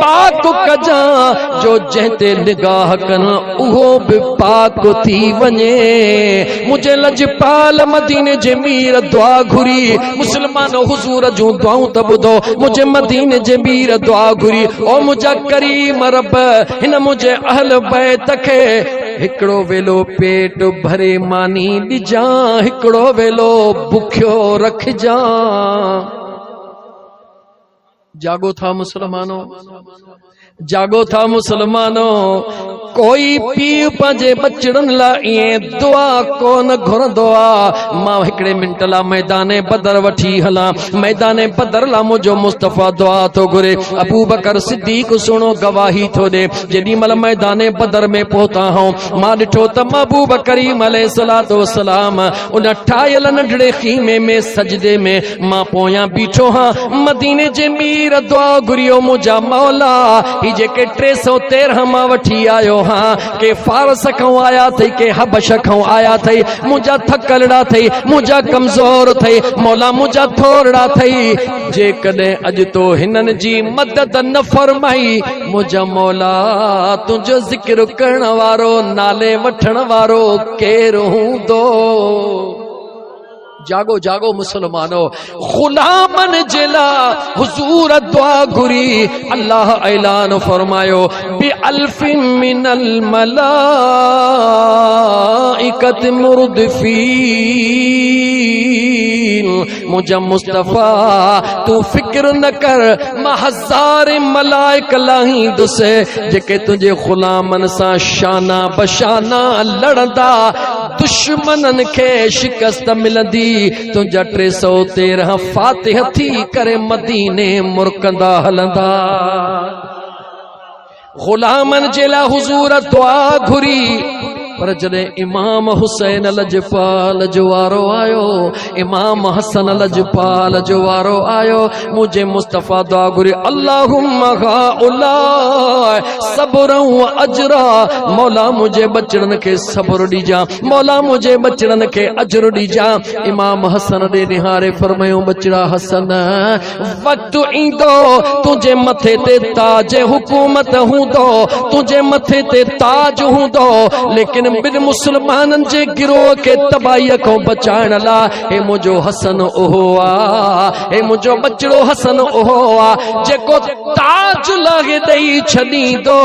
पाक कजा जो जहते निगाह कन उहो भी पाक थी वने मुझे लजपाल मदीने जे मीर दुआ घुरी मुसलमान हुजूर जो दुआऊं त ॿुधो मुझे मदीने जे मीर दुआ घुरी ओ मुझा करीम रब हिन मुझे अहल बैत खे हिकड़ो वेलो पेट भरे मानी ॾिजा हिकड़ो वेलो बुखियो रखजा। जागो था मुसलमानों, जागो था मुसलमानों, कोई पीउ पंहिंजे बचड़नि लाइ ईअं दुआ कोन घुरंदो आहे। मां हिकिड़े मिंट लाइ मैदाने बदर वठी हलां, मैदाने बदर लाइ मुंहिंजो मुस्तफ़ा दुआ थो घुरे। अबू बकर सिद्दीक़ सुणो गवाही थो ॾे। जेॾी महिल मैदाने बदर में पहुता हूं मां ॾिठो त महबूब करीम अलैहिस्सलातु वस्सलाम उन ठाहियल नंढड़े खीमे में सजदे में मां पोयां बीठो हां। मदीने जे मीर दुआ घुरियो मुंहिंजा मौला ही जेके 313 मां वठी आयो हाँ के फारस खां आया थई के हबश खां आया थई मुंहिंजा थकलड़ा थई मुंहिंजा कमज़ोर थई मौला मुंहिंजा थोरड़ा थई जेकॾहिं अॼु तो हिननि जी मदद न फरमाई मुंहिंजा मौला तुंहिंजो ज़िक्र करण वारो नाले वठण वारो केरु हूंदो। जागो जागो मुसलमानो, गुलामन जिला हुजूर दुआ घुरी अल्लाह ऐलान फरमायो बि अल्फिन मिनल मलाइकत मुर्दफीन। मुझा मुस्तफा तू फिक्र न कर मां 1000 मलाइक लाहींदुसि जेके तुंहिंजे गुलामन सां शाना बशाना लड़ंदा दुश्मनन खे शिकस्त मिलंदी। तुंहिंजा 313 फातिह थी करे मदीने मुरकंदा हलंदा। गुलामन जे लाइ हुजूर दुआ घुरी पर जॾहिं इमाम हुसैन लजपाल जो वारो आयो इमाम हसन लजपाल जो वारो आयो मुझे मुस्तफ़ा दुआ घुरी अल्लाहुम्मा हाउला सब्रन व अजरा। मौला मुझे बचड़न के सब्र ॾिजा मौला मुझे बचड़न के अजर ॾिजा। इमाम हसन ॾे निहारे फरमायो बचड़ा हसन वक्त ईंदो तुझे मथे ते ताज हुकूमत हूंदो तुझे मथे ते ताज हूंदो लेकिन बिन मुसलमानन जे गिरोह के तबाही को बचाइण लाइ हे मुंहिंजो हसन ओहो आ हे मुंहिंजो बचड़ो हसन ओहो आ जेको ताज लाहे ॾेई छॾींदो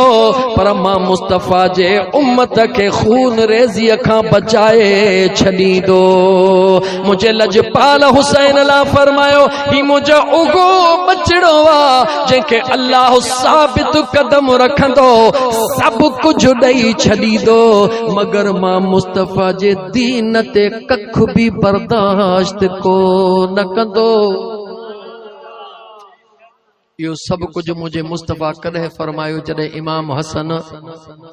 पर मां मुस्तफ़ा जे उम्मत खे खून रेज़ीअ खां बचाए छॾींदो। मुंहिंजे लजपाल हुसैन ला फरमायो ही मुंहिंजो उगो बचड़ो आ जंहिंखे अल्लाह साबित कदम रखंदो सभु कुझु ॾेई छॾींदो मगर मां मुस्तफ़ा जे दीन ते कख भी बर्दाश्त को न कंदो। यो सब कुछ मुझे मुस्तफ़ा कदे फरमायो जॾहिं इमाम हसन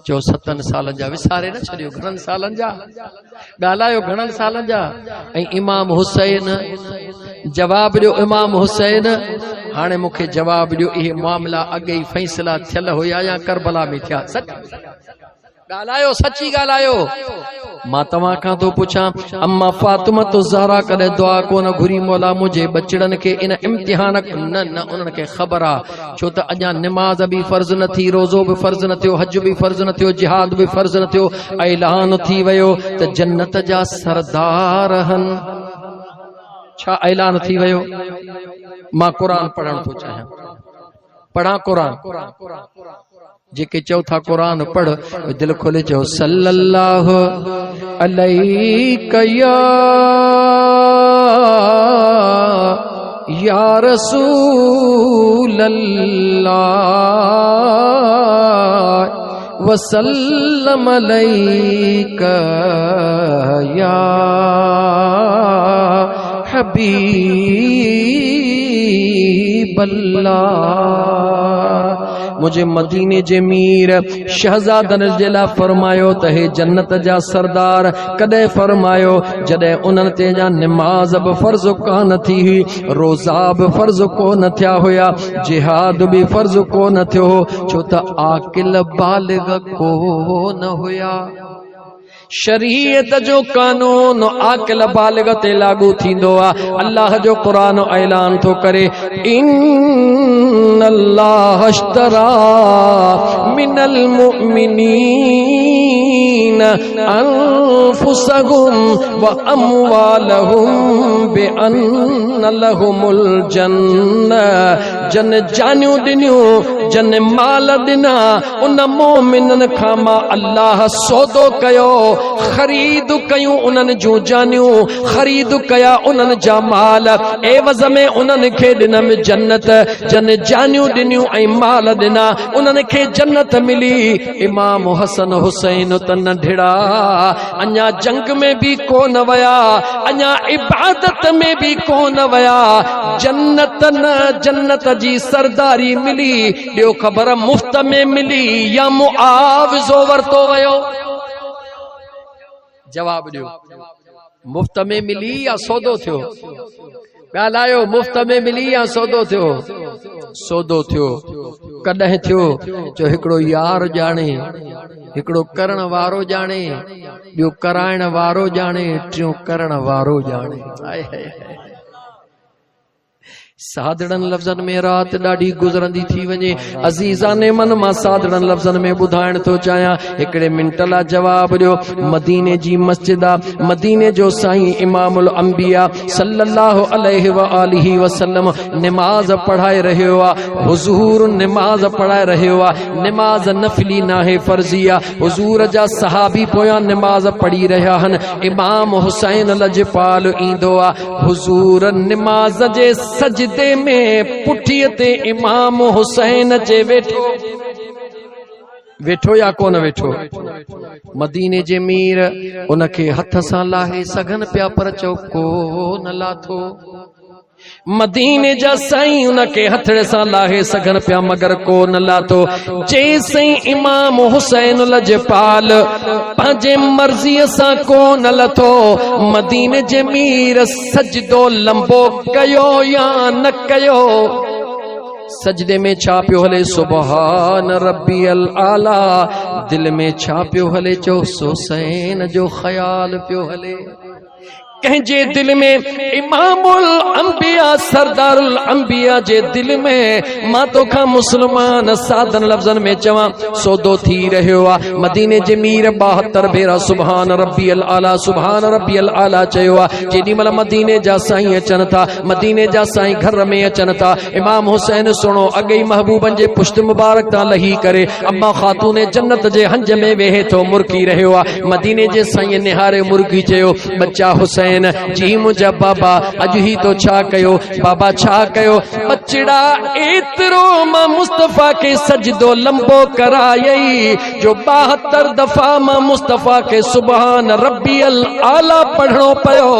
जो 7 साल जा विसारे न छॾियो घणनि सालनि जा ॻाल्हायो घणनि सालनि जा ऐं इमाम हुसैन जवाब ॾियो इमाम हुसैन हाणे मूंखे जवाब ॾियो इहे मामला अॻे ई फ़ैसला थियल हुया या करबला में थिया सच ॻाल्हायो सची ॻाल्हायो। मां तव्हां खां थो पुछां अम्मा फातिमा तो ज़हरा कॾहिं दुआ कोन घुरी मौला मुंहिंजे बचड़नि खे इन इम्तिहान न उन्हनि खे ख़बर आहे छो त अञा निमाज़ बि फ़र्ज़ न थी रोज़ो बि फ़र्ज़ न थियो हज बि फ़र्ज़ न थियो जिहाद बि फ़र्ज़ न थियो ऐलान थी वियो त जन्नत जा सरदार हनि। छा ऐलान थी वियो? मां क़ुर पढ़ण थो चाहियां पढ़ा क़ुर जेके चओ था कुरान पढ़ दिल खोले चओ सल्लल्लाहु अलैहि या रसूल अल्लाह वसल्लम अलैका या हबीब अल्लाह। मुझे मदीने जे मीर शहजादन जे लाइ फरमायो त हे जन्नत जा सरदार कॾहिं फरमायो जॾहिं उन्हनि ते जा निमाज़ बि फ़र्ज़ कोन थी हुई रोज़ा बि फ़र्ज़ कोन थिया हुया जिहाद बि फ़र्ज़ कोन थियो छो त आकिल बालिग़ कोन हुया। शरीयत जो कानून आकिल बालिग ते लागू थींदो आ। अल्लाह जो कुरान ऐलान थो करे, इन्नल्लाह अश्तरा मिनल मुमिनीन अनफुसहुम व अमवालहुम बिअन्न लहुमुल जन्नह। जन जानियूं ॾिनियूं, जन माल ॾिना, उन मोमिनन खां मां अल्लाह सौदो कयो, ख़रीद कयूं उन्हनि जूं जानियूं, ख़रीद कया उन्हनि जा माल, एवज़ में उन्हनि खे ॾिनमि जन्नत। जन जानियूं ॾिनियूं ऐं माल ॾिना, उन्हनि खे जन्नत मिली। इमाम हसन हुसैन त नंढड़ा, अञा जंग में भी कोन वया, अञा इबादत में भी कोन वया, जन्नत न जन्नत जी सरदारी मिली। ॾियो ख़बर मुफ्त में मिली या मुआवज़ो वरतो वयो? जवाब ॾियो, मुफ्त में मिली या सौदो थियो? ॻाल्हायो, मुफ्त में मिली या सौदो थियो? सौदो थियो। कॾहिं थियो? जो हिकिड़ो यार ॼाणे, हिकिड़ो करण वारो ॼाणे, ॿियो कराइण वारो ॼाणे, टियों करण वारो ॼाणे। हाय हाय हाय। सादड़न लफ्ज़न में रात ॾाढी गुज़रंदी थी वञे। अज़ीज़ाने मन मां सादड़न लफ्ज़न में ॿुधाइण थो चाहियां। हिकिड़े मिंट लाइ जवाब ॾियो। मदीने जी मस्जिद आ, मदीने जो साईं इमामुल अंबिया सल्लल्लाहु अलैहि व आलिहि वसल्लम निमाज़ पढ़ाए रहियो आ। हुज़ूर निमाज़ पढ़ाए रहियो आ। निमाज़ नफ़िली नाहे, फ़र्ज़ी आ। हुज़ूर जा सहाबी पोयां निमाज़ पढ़ी रहिया आहिनि। इमाम हुसैन लजपाल ईंदो आ। हुज़ूर निमाज़ जे सजदे में पुठीअ ते इमाम हुसैन जे वेठो, वेठो या कोन वेठो? मदीने जे मीर उनखे हथ सां लाहे सघन पिया, पर चओ कोन लाथो। मदीने जा साईं उनखे हथड़े सां लाहे सघन पिया, मगर कोन लाथो। जेसईं इमाम हुसैन लजपाल पंहिंजे मर्ज़ीअ सां कोन लथो, मदीने जे मीर सजदो लंबो कयो या न कयो? सजदे में छा पियो हले? सुबहान रब्बियल आला। दिल में छा पियो हले? चो हुसैन जो ख्याल पियो हले। कंहिंजे दिल में? इमामुल अंबिया सरदारुल अंबिया जे दिल में। मां तोखां मुस्लमान सादन लफ्ज़न में चवां, सौदो थी रहियो आ। मदीने जे मीर 72 भेरा सुबहान रब्बियल आला, सुबहान रब्बियल आला चयो आ। जेॾी महिल मदीने जा साईं अचनि था, मदीने जा साईं घर में अचनि था, इमाम हुसैन सुणो अॻे ई महबूबनि जे पुश्त मुबारक तां लही करे अम्मा ख़ातून जन्नत जे हंज में वेहे थो, मुर्की रहियो आ। मदीने जे साईं निहारे मुर्गी चयो, बच्चा हुसैन जी मुंहिंजा बाबा अॼु ही तो छा कयो? बाबा छा कयो? बचड़ा एतिरो मां मुस्तफ़ा के सजदो लंबो करायई जो 72 दफ़ा मां मुस्तफ़ा के सुबहान रब्बियल आला पढ़णो पयो।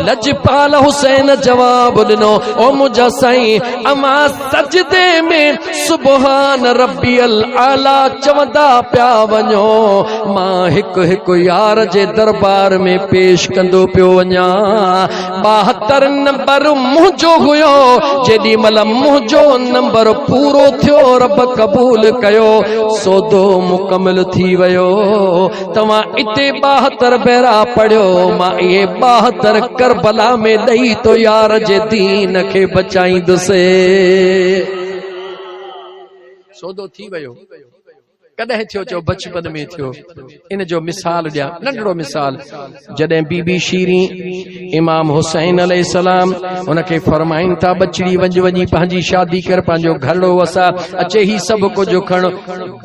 लजपाल हुसैन जवाब ॾिनो, ओ मुंहिंजा साईं, अमा सजदे में सुबहान रब्बियल आला चवंदा पिया वञो, मां हिकु हिकु यार जे दरबार में पेश कंदो पियो वञा। 72 नंबर मुंहिंजो हुयो। जेॾी महिल मुंहिंजो नंबर पूरो थियो, रब क़बूल कयो, सौदो मुकमिल थी वियो। तव्हां इते 72 भेरा पढ़ियो, मां इहे 72 करबला में ॾेई तो यार जे दीन खे बचाईंदुसि। सौदो थी वियो। कॾहिं थियो? चो बचपन में थियो। इन जो मिसाल ॾियां, नंढड़ो मिसाल। जॾहिं बीबी शीरी इमाम हुसैन अलैहिस्सलाम उनखे फरमाइनि था, बचड़ी वञी पंहिंजी शादी कर, पंहिंजो घरड़ो वसा, अचे ही सभु कुझु खण।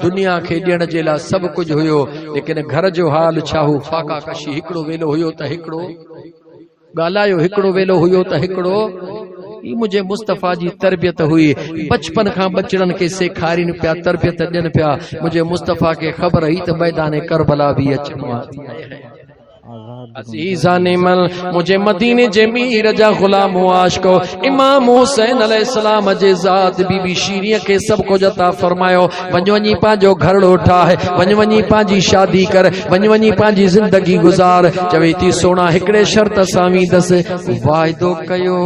दुनिया खे ॾियण जे लाइ सभु कुझु हुयो, लेकिन घर जो हाल छा हो? फाका कशी। हिकिड़ो वेलो हुयो त हिकिड़ो ॻाल्हायो, हिकिड़ो वेलो हुयो त हिकिड़ो। मुझे मुस्तफ़ा जी तरबियत हुई। बचपन खां बचड़न के सेखारीन पिया, तरबियत ॾियनि पिया। मुझे मुस्तफ़ा के ख़बर हुई त मैदान करबला भी अचणो आहे। अज़ीज़ाने मल मुझे मदीने जे मीर जा गुलाम आशिको इमाम हुसैन अलैहिस्सलाम जे ज़ात बीबी शीरीअ के सब कुछ अता फरमायो। वञी पंहिंजो घरड़ो ठाहे, वञी पंहिंजी शादी कर, वञी पंहिंजी ज़िंदगी गुज़ार। चवे थी, सोना हिकिड़े शर्त सां वींदसि, वाइदो कयो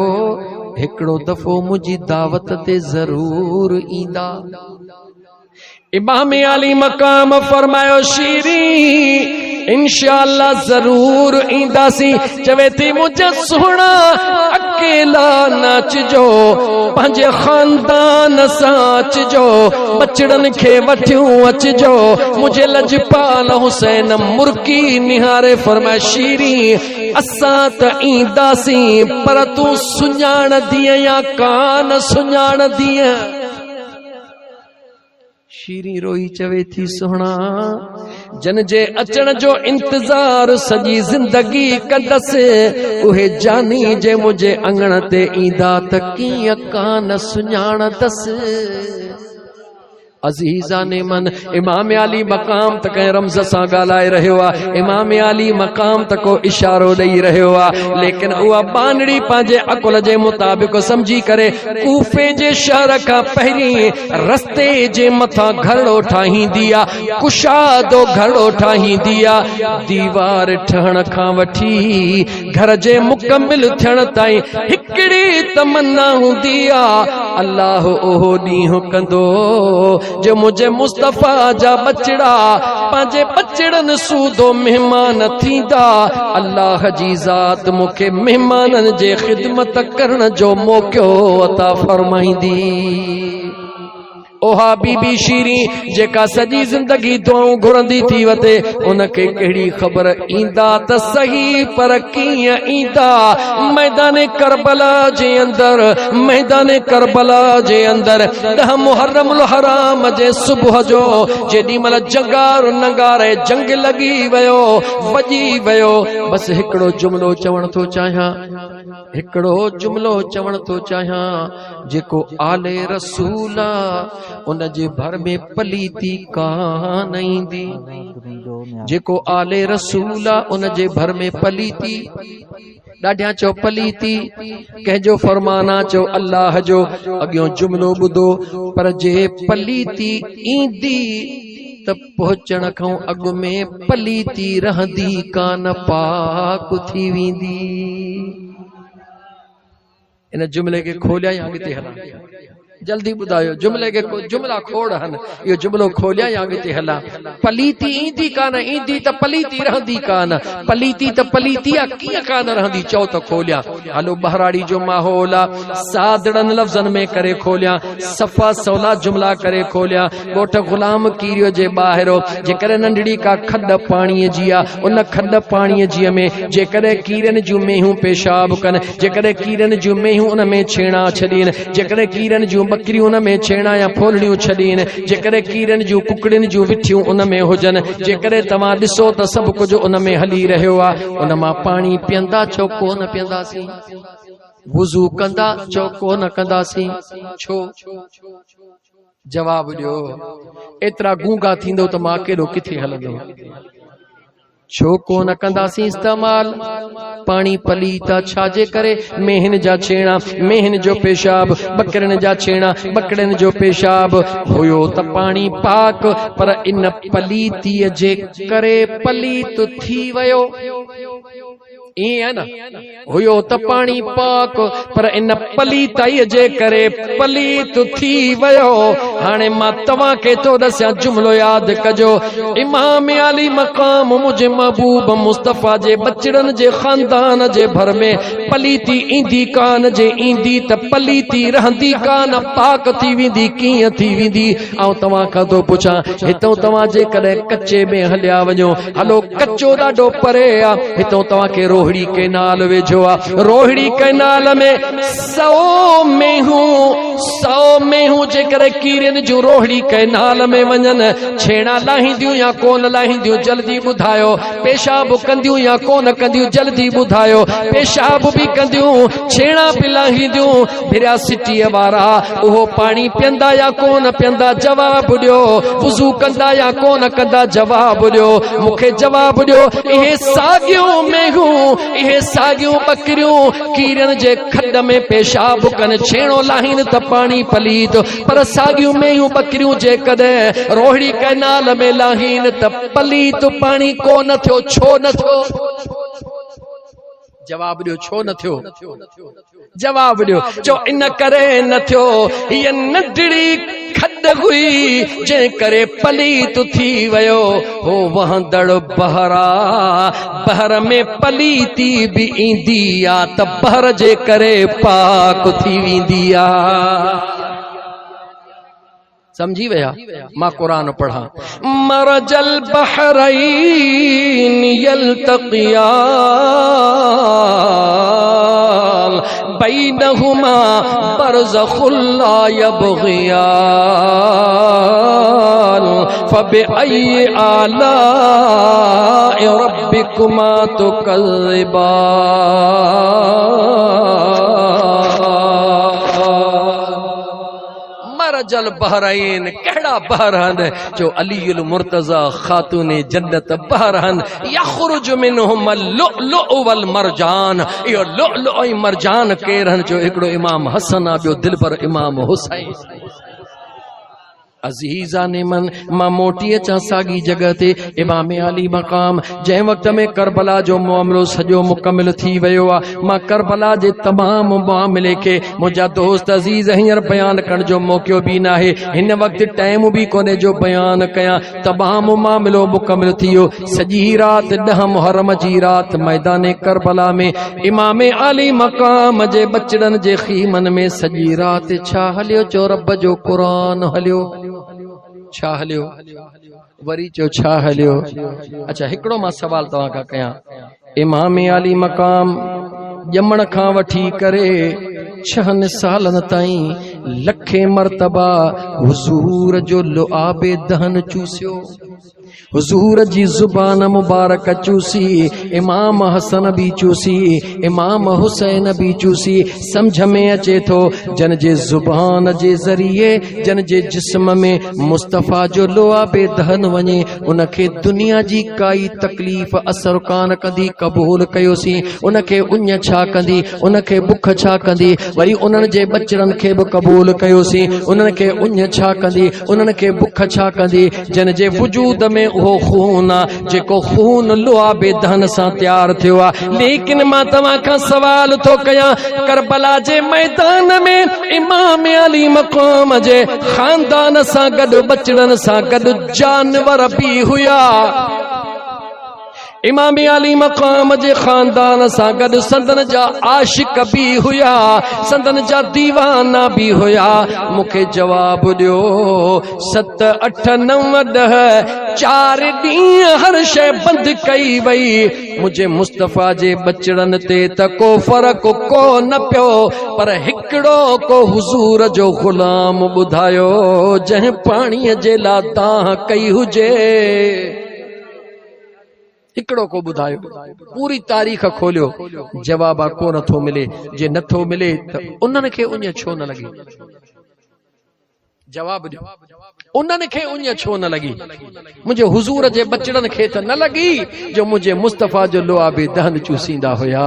हिकिड़ो दफ़ो मुंहिंजी दावत ते ज़रूर ईंदा। इमाम आली मकाम फरमायो, शीरी इंशाअल्लाह जरूर ईंदासी। चवे थी मुझे सोना अकेला नाचजो, पंहिंजे खानदान सां अचजो, बचड़न खे वठियूं अचजो। मुझे लजपाल हुसैन मुर्की निहारे फरमाए शीरी असां त ईंदासी पर तूं सुञाणदी या कान सुञाणदी। शीरी रोई चवे थी सोहणा जन जे अचण जो इंतजार सॼी ज़िंदगी कंदसि, उहे जानी जे मुझे अंगण ते ईंदा त कीअं कान सुञाणदसि। अज़ीज़ान मन इमाम अली मकाम त कंहिं रमज़ सां ॻाल्हाए रहियो आहे, इमाम अली मकाम त को इशारो ॾेई रहियो आहे, लेकिन उहा बानड़ी पंहिंजे अकुल जे मुताबिक़ समझी करे कूफे जे शहर खां पहिरीं रस्ते जे मथां घरड़ो ठाहींदी आहे, कुशादो घरड़ो ठाहींदी आहे। दीवार ठहण खां वठी घर जे मुकमिल थियण ताईं हिकिड़ी तमन्ना हूंदी आहे, अल्लाह ओहो ॾींहुं कंदो जो मुझे मुस्तफा जा बचड़ा पंहिंजे बचड़न सूदो मेहमान थींदा। अल्लाह जी ज़ात मूंखे मेहमानन जे ख़िदमत करण जो मौक़ो अता फरमाईंदी। ओहा बीबी शीरी जेका सॼी ज़िंदगी दुआऊं घुरंदी थी वते, उनखे कहिड़ी ख़बर ईंदा त सही पर कीअं ईंदा। मैदान करबला जे अंदर, मैदान करबला जे अंदर 10 मुहर्रमुल हराम जे सुबुह जो जेॾी महिल जंगार नंगारे जंग लॻी वियो, वॼी वियो, बस हिकिड़ो जुमिलो चवण थो चाहियां, हिकिड़ो जुमिलो चवण थो चाहियां, जेको आले रसूल उन जे भर में पलीती कान ईंदी। जेको आले रसूल उन जे भर में पलीती, ॾाढियां चो पलीती कंहिंजो फरमाना चो अल्लाह जो। अॻियों जुमिलो ॿुधो, पर जे पलीती ईंदी त पहुचण खां अॻु में पलीती रहंदी कान, पाक थी वेंदी। इन जुमिले खे खोलिया या अॻिते हलां? जल्दी ॿुधायो, जुमिले खे जुमिला खोड़ हन, इहो जुमिलो खोलिया या अॻिते हलां? पलीती ईंदी कान, ईंदी त पलीती रहंदी कान, पलीती त पलीती आहे कीअं कान रहंदी, चओ त खोलिया। हलो बहराड़ी जो माहौल आहे, सादड़न लफ़्ज़न में करे खोलिया, सफ़ा सवला जुमिला करे खोलिया। ॻोठ ग़ुलाम कीरियो जे ॿाहिरो जेकॾहिं नंढड़ी का खॾ पाणीअ जी आहे, उन खॾ पाणीअ जी में जेकॾहिं कीरनि जूं मेहूं पेशाब कनि, जेकॾहिं कीरनि जूं मेहूं उन में छेणा छॾीनि, जेकॾहिं कीरनि जूं बकरियूं उन में छेणा या फोलड़ियूं छॾीनि, जेकॾहिं कीरनि जूं कुकड़ियुनि जूं विठियूं उन में हुजनि, जेकॾहिं तव्हां ॾिसो त सभु कुझु उन में हली रहियो आहे, उन मां पाणी पीअंदा छो कोन पीअंदासीं? वुज़ू कंदा छो कोन कंदासीं? छो? जवाब ॾियो। एतिरा गूंगा थींदो त मां अकेलो किथे हलंदो? छो कोन कंदासीं इस्तेमाल? पाणी पलीता छाजे करे? मेहन जा छेणा, मेहन जो पेशाब, बकरन जा छेणा, बकरन जो पेशाब हुयो त पाणी पाक, पर इन पलीतीअ जे करे पलीत थी वियो। ईअं आहे न, हुयो त पाणी पाक, पर इन पलीताईअ जे करे पलीत थी वियो। हाणे मां तव्हांखे थो ॾसां, जुमिलो यादि कजो। इमाम अली मक़ाम मुझे महबूब मुस्तफ़ा जे बचड़न जे खानदान जे भर में पलीती ईंदी कान, जे ईंदी त पलीती रहंदी कान, पाक थी वेंदी कीअं थी वेंदी? ऐं तव्हां खां थो पुछां, हितां तव्हां जेकॾहिं कच्चे में हलिया वञो, हलो कच्चो ॾाढो परे आहे, हितां तव्हांखे रोहिड़ी कैनाल वेझो आहे, रोहिड़ी कैनाल में 100 मेहूं जेकर कीरनि जूं रोहिड़ी कैनाल में वञनि, छेणा लाहींदियूं या कोन लाहींदियूं? जल्दी ॿुधायो। पेशाब कंदियूं या कोन कंदियूं? जल्दी ॿुधायो। पेशाब बि कंदियूं, छेणा बि लाहींदियूं। भिरिया सिटीअ वारा उहो पाणी पीअंदा या कोन पीअंदा? जवाब ॾियो। वुज़ू कंदा या कोन कंदा? जवाब ॾियो। मूंखे जवाब ॾियो। इहे साॻियूं मेहूं, इहे साॻियूं बकरियूं कीरनि जे खॾ में पेशाब कनि, छेणो लाहीनि त पाणी पलीत, पर साॻियूं मेहूं बकरियूं जेकॾहिं रोहिड़ी कैनाल में लाहीनि त पलीत पाणी कोन थियो? छो न थियो? जवाब ॾियो। छो न थियो? जवाब ॾियो। चो इन करे न थियो, हीअ नंढड़ी खॾ हद हुई जे करे पलीत थी वयो हो वहंदड़ बहरा बहर में पलीती भी ईंदी आ त बहर जे करे पाक थी वेंदी आ। समझी वया? मां कुरान पढ़ा मरजल बहरैन यल्तक़ियान बैनहुमा बरज़ख़ुल ला यबग़ियान फबिअय्यि आलाइ रब्बिकुमा तुकज़्ज़िबान। मरजल बहरैन कहड़ा बहरहन जो अलीउल मुर्तज़ा खातून जन्नत बहरहन यख़रुज मिनहुम लुअलुअ वल मरजान। यो लुअलुअ ऐं मरजान केरहन जो हिकिड़ो इमाम हसन आ, ॿियो दिलबर इमाम हुसैन। अज़ीज़ा ने मन मां मोटी अचां साॻी जगह ते इमाम अली मक़ाम जंहिं वक़्त में करबला जो मामलो सॼो मुकमिल थी वियो आहे। मां करबला जे तमामु मामले खे मुंहिंजा दोस्त अज़ीज़ हींअर बयानु करण जो मौक़ो बि न आहे, हिन वक़्तु टाइम बि कोन्हे जो बयानु कयां। तमामु मामलो मुकमिल थी वियो। सॼी राति 10 मुहर्रम जी राति मैदान करबला में इमाम अली मक़ाम जे बचड़नि जे ख़ीमनि में सॼी राति छा हलियो? चो रब जो क़ुरान हलियो। छा हलियो? वरी चो छा हलियो? अच्छा हिकिड़ो मां सवाल तव्हां खां कयां। इमाम अली मक़ाम ॼमण खां वठी करे 6 सालनि ताईं लखे मरतबा हुज़ूर जो लुआबे दहन चूसियो, हुज़ूर जी ज़ुबान मुबारक चूसी, इमाम हसन भी चूसी, इमाम हुसैन भी चूसी। समझ में अचे थो जन जे ज़ुबान जे ज़रिए जन जे जिस्म में मुस्तफ़ा जो लुआबे दहन वञे उनखे दुनिया जी काई तकलीफ़ असर कान कंदी। क़बूल कयोसीं। उनखे उञ छा कंदी, उनखे बुख छा कंदी? वरी उन्हनि जे बचड़नि खे बि क़बूल कयोसीं। उन्हनि खे उञ छा कंदी, उन्हनि खे बुख छा कंदी? जन जे वजूद में उहो खून आ जेको खून लुआबे दहन सां तैयार थियो आहे। लेकिन मां तव्हां खां सवाल थो कयां, करबला जे मैदान में इमाम अली मक़ाम जे खानदान सां गॾु बचड़नि सां गॾु जानवर भी हुया। इमाम अली मक़ाम जे खानदान सां गॾु संदन जा आशिक भी हुया, संदन जा दीवाना भी हुया। मूंखे जवाब ॾियो 7 8 9 10 4 ॾींहं हर शइ बंदि कई वई। मुंहिंजे मुस्तफ़ा जे बचड़नि ते त को फ़र्क़ु को न पियो, पर हिकिड़ो को हुज़ूर जो ग़ुलाम ॿुधायो जंहिं पाणीअ जे लाइ दाह कई हुजे। हिकिड़ो को ॿुधायो। पूरी तारीख़ खोलियो, जवाब को नथो मिले। जे नथो मिले त उन्हनि खे उञ छो न लॻी? जवाब ॾियो, उन्हनि खे उञ छो न लॻी? मुंहिंजे हुज़ूर जे बचड़नि खे त न लॻी जो मुंहिंजे मुस्तफ़ा जो लुआबे दहन चूसींदा हुया।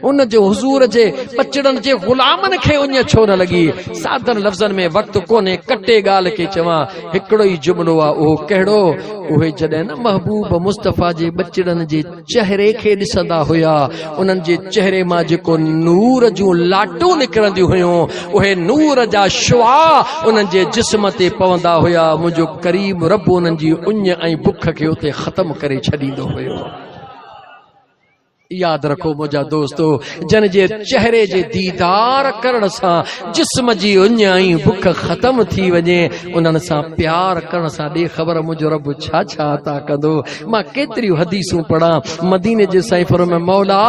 उन जो हुज़ूर जे बचड़नि जे ग़ुलामनि खे उञ छो न लॻी? सादन लफ़्ज़नि में वक़्तु कोन्हे, कटे ॻाल्हि खे चवां। हिकिड़ो ई जुमिलो आहे, उहो कहिड़ो? उहे जॾहिं न महबूब मुस्तफ़ा जे बचड़नि जे चेहरे खे ॾिसंदा हुया, उन्हनि जे चेहरे मां जेको नूर जूं लाटूं निकिरंदियूं हुयूं, उहे नूर जा शुआ उन्हनि जे जिस्म ते पवंदा हुया। मुंहिंजो करीम रब उन्हनि जी उञ ऐं बुख खे उते ख़त्म करे छॾींदो हुयो। याद रखो मुंहिंजा दोस्तो, जन जे चेहरे जे दीदार करण सां जिस्म जी उञ ऐं बुख ख़त्म थी वञे, उन्हनि सां प्यार करण सां ॾे ख़बर मुंहिंजो रब छा छा अता कंदो। मां केतिरियूं हदीसूं पढ़ां। मदीने जे सैफ़र में मौला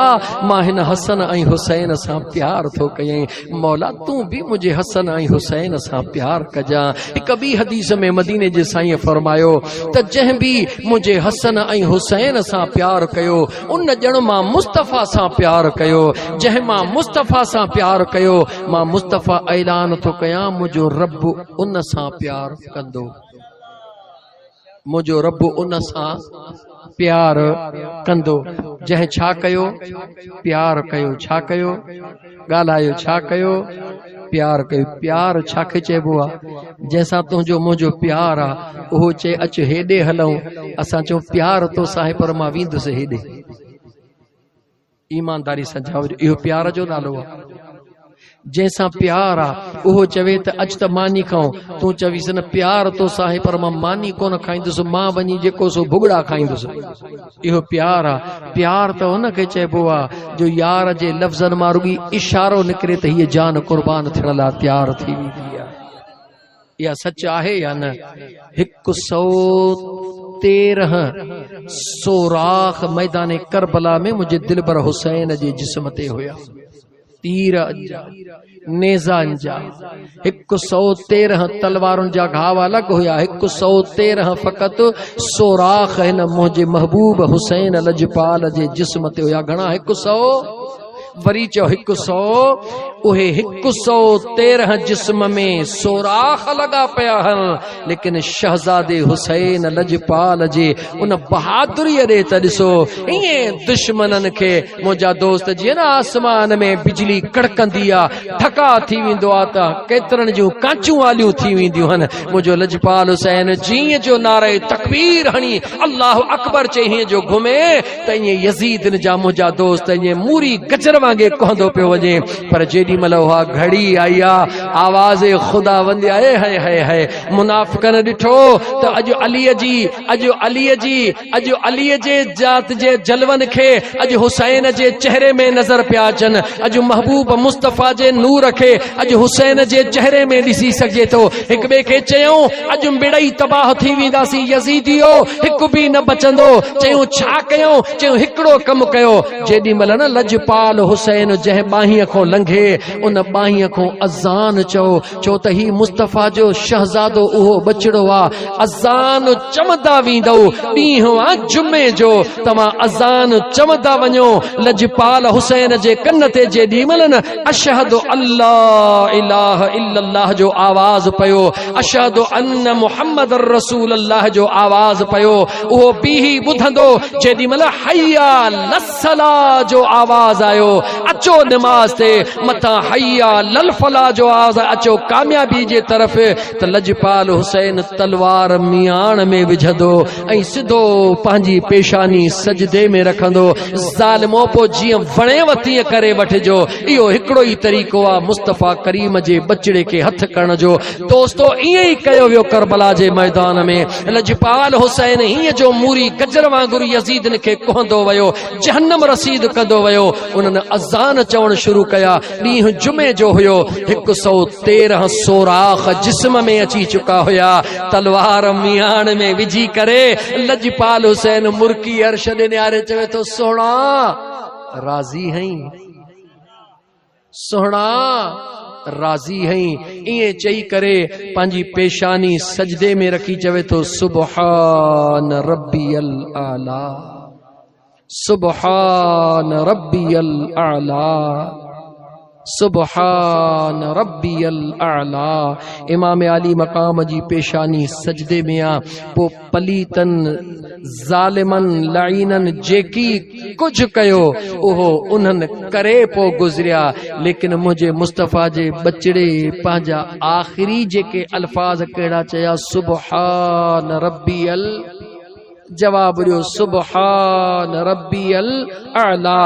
मां हिन हसन ऐं हुसैन सां प्यार थो कयईं, मौला तूं बि मुंहिंजे हसन ऐं हुसैन सां प्यार कजां। हिक ॿी हदीस में मदीने जे साईं फरमायो त जंहिं बि मुंहिंजे हसन ऐं हुसैन सां प्यार कयो उन ॼण मां मुस्तफ़ा सां प्यार कयो। जंहिं मां मुस्तफ़ा सां प्यार कयो, मां मुस्तफ़ा ऐलान थो कयां मुंहिंजो रब उन सां प्यार कंदो। मुंहिंजो रब उन सां प्यार कंदो। जंहिं छा कयो? प्यार कयो। छा कयो? ॻाल्हायो। छा कयो? प्यार कयो। प्यार छाखे चइबो आहे? जंहिंसां तुंहिंजो मुंहिंजो प्यार आहे उहो चए अच हेॾे हलूं, असां चऊं प्यार तोसां आहे पर मां वेंदुसि हेॾे। ईमानदारी सां जवाब, इहो प्यार जो नालो आहे। जैसा प्यार आ उहो चवे त अच त मानी खाऊं, तू चवीस न प्यार तो साहे पर मां मानी कोन खाईंदुसि, मां वञी जेको सो भुगड़ा खाईंदुसि। इहो प्यार आ। प्यार त हुन खे चइबो आ जो यार जे लफ़्ज़नि मां रुॻी इशारो निकिरे त हीअ जान कुर्बान थियण लाइ तयार थी वेंदी आहे। इहा सच आहे या न? 113 सोराख मैदान करबला में मुंहिंजे दिलबर हुसैन जे जिस्म ते हुया, तीर नेज़ान जा 113 तलवारुनि जा घाव अलॻि हुया, 113 फ़क़त सोराख हिन मुंहिंजे महबूब हुसैन लजपाल जे जिस्म ते हुया। घणा? 100 वरी चओ 100, उहे 113 जिस्म में सोराख लॻा पिया हन, लेकिन शहज़ादे हुसैन लजपाल जे उन बहादुरीअ ॾे त ॾिसो। ईअं दुश्मननि खे मुंहिंजा दोस्त जीअं न आसमान में बिजली कड़कंदी आहे, ठका थी वेंदो आहे त केतिरनि जूं कांचूं आलियूं थी वेंदियूं आहिनि, मुंहिंजो लजपाल हुसैन जीअं जो नारे तकबीर हणी अल्लाह अकबर चई हीअं जो घुमे त ईअं यज़ीदनि जा मुंहिंजा दोस्त ईअं मूरी गजर वांगे कहंदो पियो वञे। पर जेॾी महिल उहा घड़ी आई आहे, आवाज़ ख़ुदा वंदे आए हाय हाय हाय, मुनाफ़िक़नि ॾिठो त अॼु अलीअ जे जात जे जलवनि खे अॼु हुसैन जे चेहरे में नज़र पिया अचनि, अॼु महबूब मुस्तफ़ा जे नूर खे अॼु हुसैन जे चेहरे में ॾिसी सघे थो। हिक ॿिए खे चयूं अॼु मिड़ई तबाह थी वेंदासीं, यज़ीदियो हिकु बि न बचंदो। चयूं छा कयूं? चयूं हिकिड़ो कमु कयो। जेॾी महिल न लजपाल हुसैन जंहिं बाहीअ खां लंघे उन बाहीअ खां अज़ान चओ, छो त ही मुस्तफ़ा जो शहज़ादो उहो बचड़ो आहे। अज़ान चवंदा वेंदो, ॾींहुं आहे जुमे जो, तव्हां अज़ान चवंदा वञो। लजपाल हुसैन जे कन ते जेॾी महिल न अशहदु अल्लाह इलाहा इल्लल्लाह जो आवाज़ पियो, अशहदु अन्न मुहम्मद रसूलुल्लाह जो आवाज़ पियो, उहो बीही ॿुधंदो। जेॾी महिल हय्या लस्सला जो आवाज़ आयो, अचो नमाज ते, मथां हय्या लल फला जो आवाज़, अचो कामयाबी जे तरफ़, त लजपाल हुसैन तलवार मियाण में विझंदो ऐं सिधो पंहिंजी पेशानी सजदे में रखंदो। ज़ालिमो पो जीअं वणेव तीअं करे वठिजो। इहो हिकिड़ो ई तरीक़ो आहे मुस्तफ़ा करीम जे बचड़े खे हथ करण जो। दोस्तो ईअं ई कयो वियो करबला जे मैदान में। लजपाल हुसैन हीअं जो मूरी गजर वांगुरु यज़ीदनि खे कोहंदो वियो, जहन्नम रसीद कंदो वियो। उन्हनि अज़ान चवण शुरू कया। ॾींहुं जुमे जो हुयो। 113 सोराख जिस्म में अची चुका हुया। तलवार मियाण में विझी करे लजपाल हुसैन मुर्की अर्श ॾे निहारे चवे थो, सोहणा राज़ी हई, सोहणा राज़ी हई। ईअं चई करे पंहिंजी पेशानी सजदे में रखी चवे थो, सुबहान रब्बियल आला, सुबहान रब्बियल आला, सुबहान रब्बियल आला। इमाम अली मकाम जी पेशानी सजदे में आ। पो पलीतन ज़ालिमन लाइनन जेकी कुछ कयो उहो उन्हनि करे पो गुज़रिया, लेकिन मुंहिंजे मुस्तफ़ा जे बचड़े पंहिंजा आख़िरी जेके अल्फाज कहिड़ा चया, सुबहान रब्बियल, जवाब ॾियो सुबहान रब्बियल आला।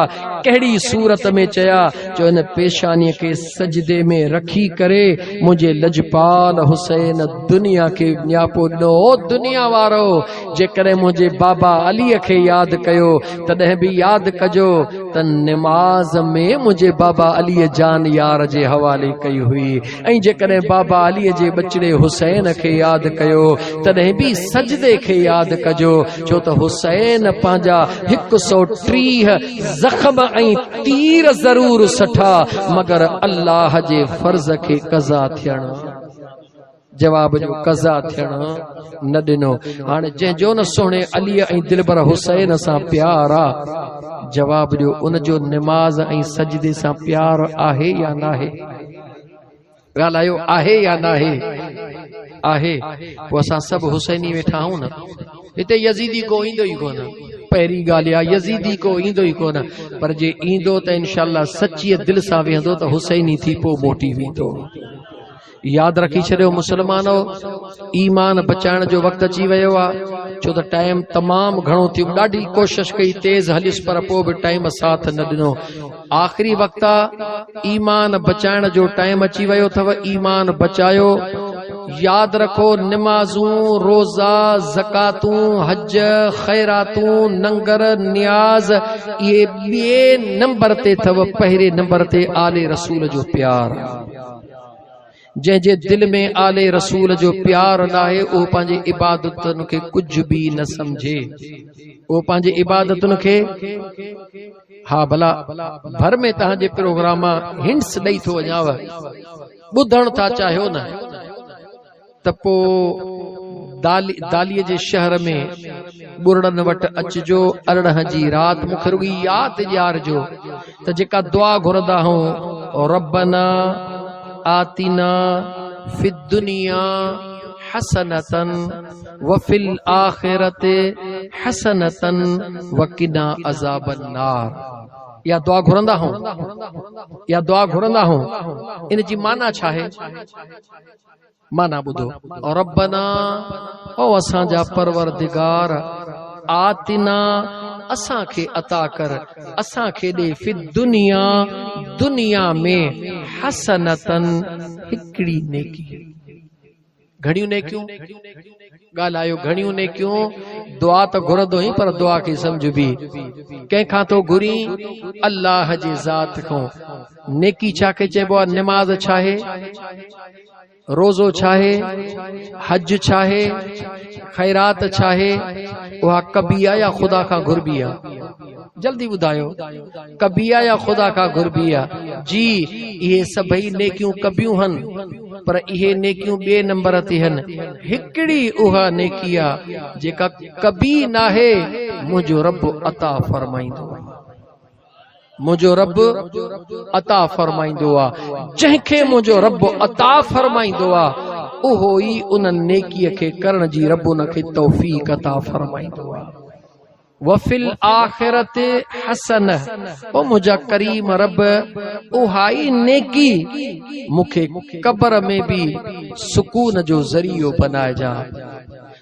कहिड़ी सूरत में चया? जो इन पेशानीअ खे सजदे में रखी करे मुंहिंजे लजपाल हुसैन दुनिया खे न्यापो ॾिनो। दुनिया वारो, जेकॾहिं मुंहिंजे बाबा अलीअ खे यादि कयो तॾहिं बि यादि कजो त निमाज़ में मुंहिंजे बाबा अलीअ जान यार जे हवाले कई हुई, ऐं जेकॾहिं बाबा अलीअ जे बचड़े हुसैन खे यादि कयो तॾहिं बि सजदे खे यादि कजो, छो त हुसैन पंहिंजा 130 ज़ख़्म ऐं तीर ज़रूर सठा, मगर अल्लाह जे फर्ज़ खे कज़ा थियण, जवाब जो कज़ा थियण न ॾिनो। हाणे जंहिंजो न सुहिणे अलीअ ऐं दिलबर हुसैन सां प्यार आहे, जवाब ॾियो उन जो निमाज़ ऐं सजदे सां प्यार आहे या नाहे? ॻाल्हायो, आहे या नाहे? आहे। पोइ असां सभु हुसैनी वेठा आहियूं न। हिते यज़ीदी को ईंदो ई कोन। पहिरीं ॻाल्हि आहे यज़ीदी को ईंदो ई कोन, पर जे ईंदो त इंशाअल्लाह सच्चीअ दिलि सां वेहंदो त हुसैनी थी पोइ मोटी वेंदो। याद रखी छो मुसलमानो, ईमान बचाइण जो वक्त अची वियो आ, छो त टाइम तमाम घणो थी, ॾाढी कोशिश कई, तेज हलिस, पर पोइ बि टाइम साथ न ॾिनो। आखिरी वक्त आ, ईमान बचाइण जो टाइम अची वियो अथव, ईमान बचायो। याद रखो, नमाज़ूं, रोज़ा, ज़कातूं, हज, खैरातूं, नंगर, नियाज, ये ॿिए नंबर ते अथव। पहिरें नंबर ते आले रसूल जो प्यार। जंहिंजे दिल में आले रसूल जो प्यार नाहे, उहो पंहिंजे इबादतुनि खे कुझु बि न सम्झे। उहो पंहिंजे इबादतुनि खे, हा भला भर में तव्हांजे प्रोग्राम हिंट्स ॾेई थो वञाव, ॿुधण था चाहियो न, त पोइ दालीअ जे शहर में ॿुरड़नि वटि अचिजो, अरिड़हं जी राति। मूंखे रुॻी यादि ॾियारिजो त जेका दुआ घुरंदा आहियूं, रब्बना आतिना फिद दुनिया हसनतन वफिल आखिरते हसनतन वकिना अज़ाबन नार, या दुआ घुरंदा हूं, या दुआ घुरंदा हूं। इन जी माना छा आहे? माना ॿुधो, रब्बना, ओ असांजा परवरदिगार, आतिना, असांखे अता कर, असांखे ॾे, फिद दुनिया, दुनिया में, हसनतन, हिकिड़ी नेकी। घणियूं नेकियूं ॻाल्हायो, घणियूं नेकियूं। दुआ त घुरंदो ई, पर दुआ खे सम्झ बि। कंहिंखां तो घुरी? अल्लाह जे ज़ात खां। नेकी छा खे चइबो आहे? नमाज़ छा आहे? रोज़ो छा आहे? हज छा आहे? खैरात छा आहे? उहा कबी आहे या ख़ुदा खां घुरबी आहे? जल्दी ॿुधायो, कबी आहे या ख़ुदा खां घुरबी आहे? जी, इहे सभई नेकियूं कबियूं हन, पर इहे नेकियूं ॿिए नंबर ते हन। हिकिड़ी उहा नेकी आहे जेका कबी नाहे, मुंहिंजो रब अता फरमाईंदो आहे। मुंहिंजो रब अता फरमाईंदो आहे। जंहिंखे मुंहिंजो रब अता फरमाईंदो आहे, उहो ई उन नेकीअ खे करण जी रब उन खे तौफीक अता फरमाईंदो आहे। वफिल आखिरत हसन, ओ मुंहिंजा करीम रब, उहा ई नेकी मूंखे कब्र में भी सुकून जो ज़रियो बनाइजा।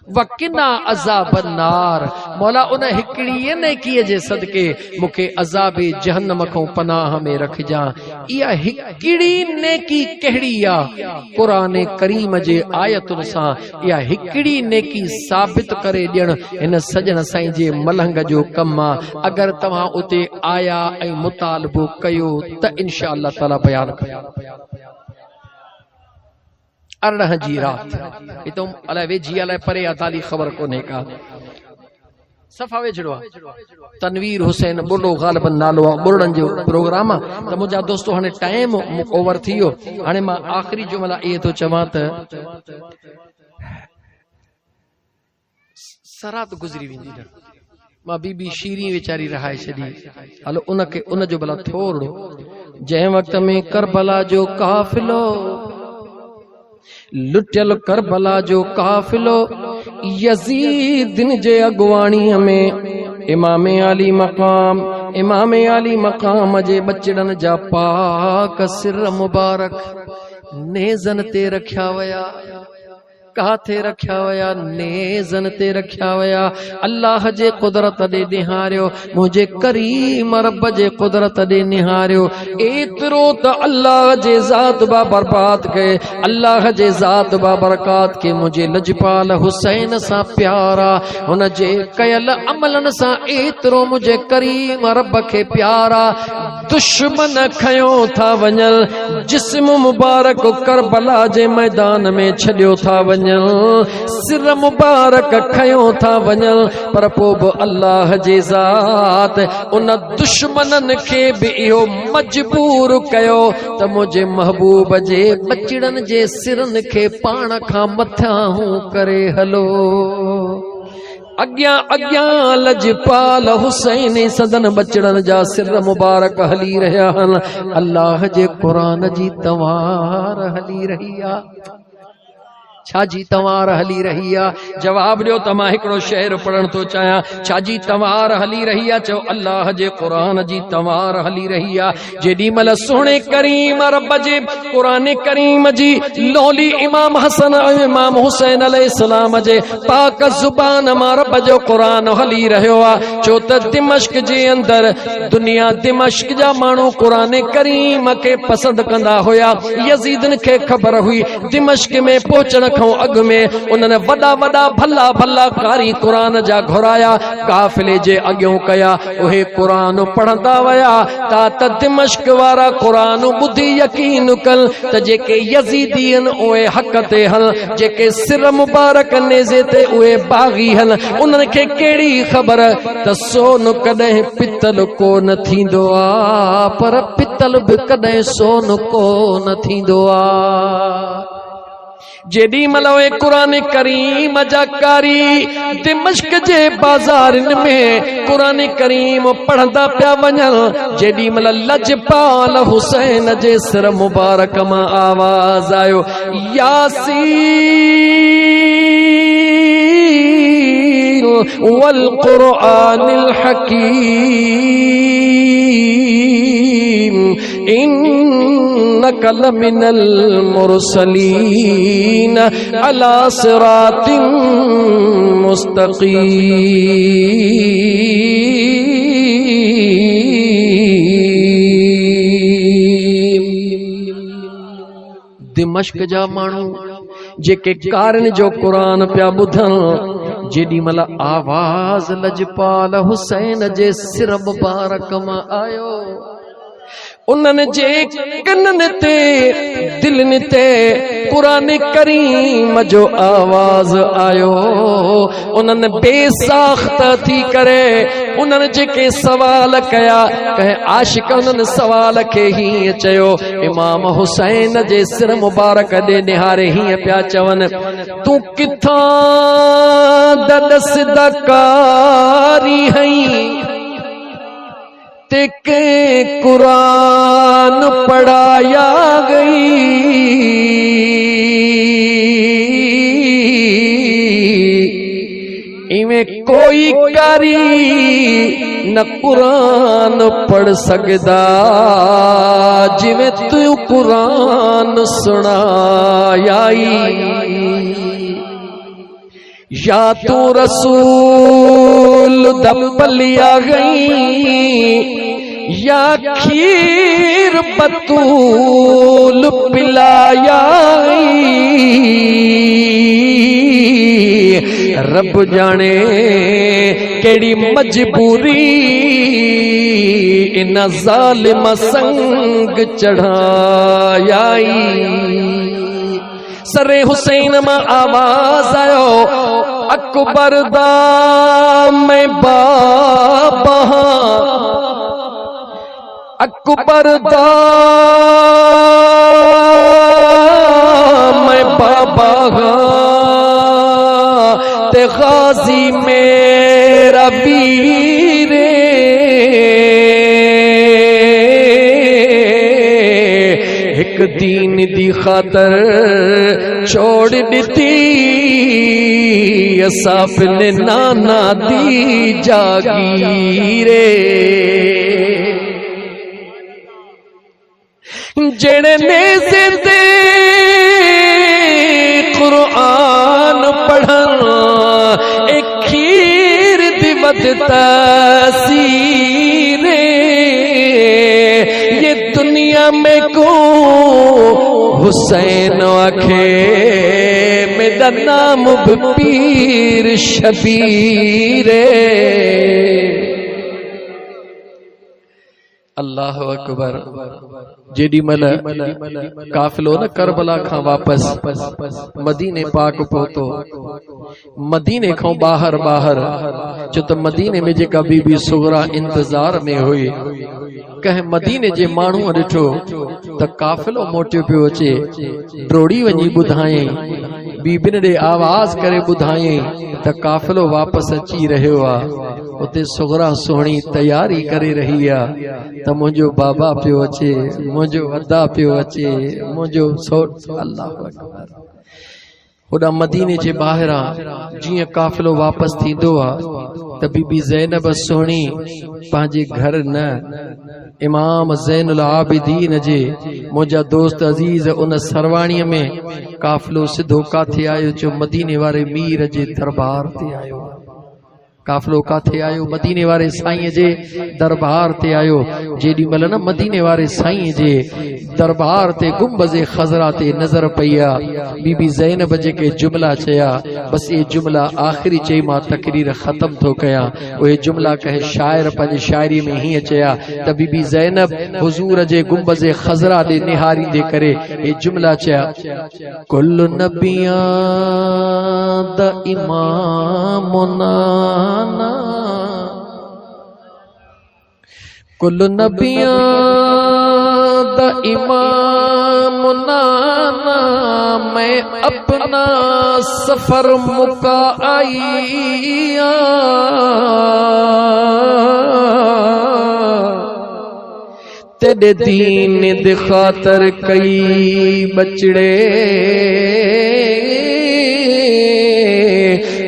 वकिना अज़ाब नार, मौला उन हिकिड़ी नेकीअ जे सदके मूंखे अज़ाबे जहन्नम खां पनाह में रखजा। इहा हिकिड़ी नेकी कहिड़ी आहे? क़ुरान करीम जे आयतुनि सां इहा हिकिड़ी नेकी साबित करे ॾियण हिन सजण साईं जे मलंग जो कमु आहे। अगरि तव्हां उते आया ऐं मुतालबो कयो त इंशा अल्लाह ताला बयान कयो। अरिड़हं जी राति, हितो अलाए वेझी अलाए परे आहे, ताली ख़बर कोन्हे का, सफ़ा वेझड़ो आहे। तनवीर हुसैन बुर्डो ग़ालिबन नालो आहे, बुर्डनि जो प्रोग्राम आहे। त मुंहिंजा दोस्तो, हाणे टाइम ओवर थी वियो। हाणे मां आख़िरी जुमला इहे थो चवां त सरात गुज़री वेंदी न, मां बीबी शीरी वीचारी रहाए छॾी। हलो उनखे उनजो भला थोरो, जंहिं वक़्त में करबला जो काफ़िलो, लुटियल करबला जो काफ़िलो, यज़ीद जे अॻुवाणीअ में इमामे आली मक़ाम जे बचड़नि जा पाक सिर मुबारक नेज़न ते रखिया विया। काथे रखिया विया? नेज़न ते रखिया विया। अल्लाह जे कुदरत ॾे निहारियो, मुंहिंजे करीम रब जे कुदरत ॾे निहारियो। एतिरो त अल्लाह जे ज़ात बा बर्बाद कए, अल्लाह जे ज़ात बा बरकात के मुंहिंजे लजपाल हुसैन सां प्यारा, हुन जे कयल अमलनि सां एतिरो मुंहिंजे करीम रब खे प्यारा। दुश्मन खयो था वञल, जिस्म मुबारक करबला जे मैदान में छॾियो था वञल, सिर मुबारक खयो था वञल, पर पोइ बि अल्लाह जे ज़ात उन दुश्मननि खे बि इहो मजबूर कयो त मुंहिंजे महबूब जे बचड़नि जे सिरनि खे पाण खां मथां करे हलो। अॻियां अॻियां लजपाल हुसैन सदन बचड़नि जा सिर मुबारक हली रहिया आहिनि। अल्लाह जे क़ुरान जी तवार हली रही आहे। छाजी तवार हली रही आ? जवाब ॾियो त मां हिकिड़ो शेर पढ़ण तो चाहियां। छाजी तवार हली रही आ? चओ अल्लाह जे क़ुरान जी तवार हली रही आ। जेॾी महिल सोहणे करीम रब जे क़ुरान करीम जी लोली इमाम हसन ऐं इमाम हुसैन अलैहिस्सलाम जे पाक ज़ुबान मां रब जो क़ुरान हली रहियो आ। छो त दिमश्क जे अंदर दुनिया दिमश्क जा माण्हू क़ुरान करीम खे पसंद कंदा हुया। यज़ीदन खे ख़बर हुई दिमश्क में पहुचण खां अॻु में उन्हनि वॾा वॾा भला भला कारी क़ुरान जा घुराया, काफ़िले जे अॻियों कया, उहे क़ुरान पढ़ंदा विया त दिमश्क वारा क़ुरान ॿुधी यकीन कनि त जेके यज़ीदी आहिनि उहे हक़ ते हल, जेके सिर मुबारक नेज़े ते उहे बाग़ी हल। उन्हनि खे कहिड़ी ख़बर त सोन कॾहिं पितल कोन थींदो आ, पर पितल बि कॾहिं सोन कोन थींदो आ। जेॾी महिल उहे क़ुरान करीम जा कारी दिमश्क जे बाज़ारनि में क़ुरान करीम पढ़ंदा पिया वञनि, जेॾी महिल लजपाल हुसैन जे सिर मुबारक मां आवाज़ आयो, यासीन वल क़ुरआनिल हकीम इन्नका लमिनल मुरसलीन अला सिरातिन मुस्तकीम। दिमश्क जा माण्हू जेके कारन जो क़ुरान पिया ॿुधन, जेॾी महिल आवाज़ लजपाल हुसैन जे सिर मुबारक मां आयो, उन्हनि जे कननि ते दिलनि ते क़ुरान करीम जो आवाज़ आयो। उन्हनि बेसाख्त थी करे उन्हनि जेके सवाल कया, कंहिं आशिक उन्हनि सवाल खे हीअं चयो, इमाम हुसैन जे सिर मुबारक ॾे निहारे हीअं पिया चवनि, तूं किथां दस दकारी हई ते के कुरान पढ़ाया गई, इवें कोई कारी न कुरान पढ़ सकदा जिवें तू कुरान सुनायाई। या तू रसूल दपलिया गई, या खीर बतूल पिलाया गई। रब जाने केड़ी मजबूरी इन जालिम संग चढ़ायाई। सरे हुसैन मां आवाज आयो, अकबर दा मैं बाबा, अकबर दा मैं बाबा ते गाजी मेरा वीरे। एक दीन दी खातर छोड़ दी असाफ ने नाना दी जागीरे। जेड़े नेज़े ते कुरान पढ़न, एक खीर दी वद तासीरे। ये दुनिया में को हुसैन आखे, मेरा नाम पीर शबीरे। अल्लाह अकबर। जेडी मल काफिलो न करबला खां वापस मदीने पाक पहुतो, मदीने खां बाहर जो त मदीने में जेका बीबी सुगरा इंतजार में हुई, कह मदीने जे माण्हू ॾिठो त काफिलो मोटियो पियो अचे, ड्रोड़ी वञी ॿुधायईं, बीबिन ॾे आवाज़ करे ॿुधायईं त काफिलो वापस अची रहियो आहे। उते सुगरा सुहिणी तैयारी करे रही आहे त मुंहिंजो बाबा पियो अचे, मुंहिंजो अदा पियो अचे, मुंहिंजो सोट। अल्लाह अकबर। होड़ा मदीने जे ॿाहिरां जीअं काफ़िलो वापस थींदो आहे त बीबी ज़ैनब सोणी पंहिंजे घर न इमाम ज़ैनुल आबिदीन जे मुंहिंजा दोस्त अज़ीज़ उन सरवाणीअ में काफ़िलो सिधो काथे आयो जो मदीने वारे मीर जे दरबार ते आयो। काफ़िलो काथे आयो? मदीने वारे साईं जे दरबार ते आयो। जेडी महिल न मदीने वारे साईं जे दरबार ते गुंबज़े खज़रा ते नज़र पई आ बीबी ज़ैनब जेके जुमला चया, बस ये जुमला आखिरी चई मां तकरीर ख़त्म थो कयां। उहे जुमला कहे शायर पंहिंजी शायरी में हीअं चया त बीबी ज़ैनब हुज़ूर जे गुंबज़े खज़रा ॾे निहारींदे करे ये जुमला चया, कुल नबिया द इमामुना कुल नबिया द इमाम नाना, मैं अपना सफर मुका आईया। तेरे दीन दे खातर कई बचड़े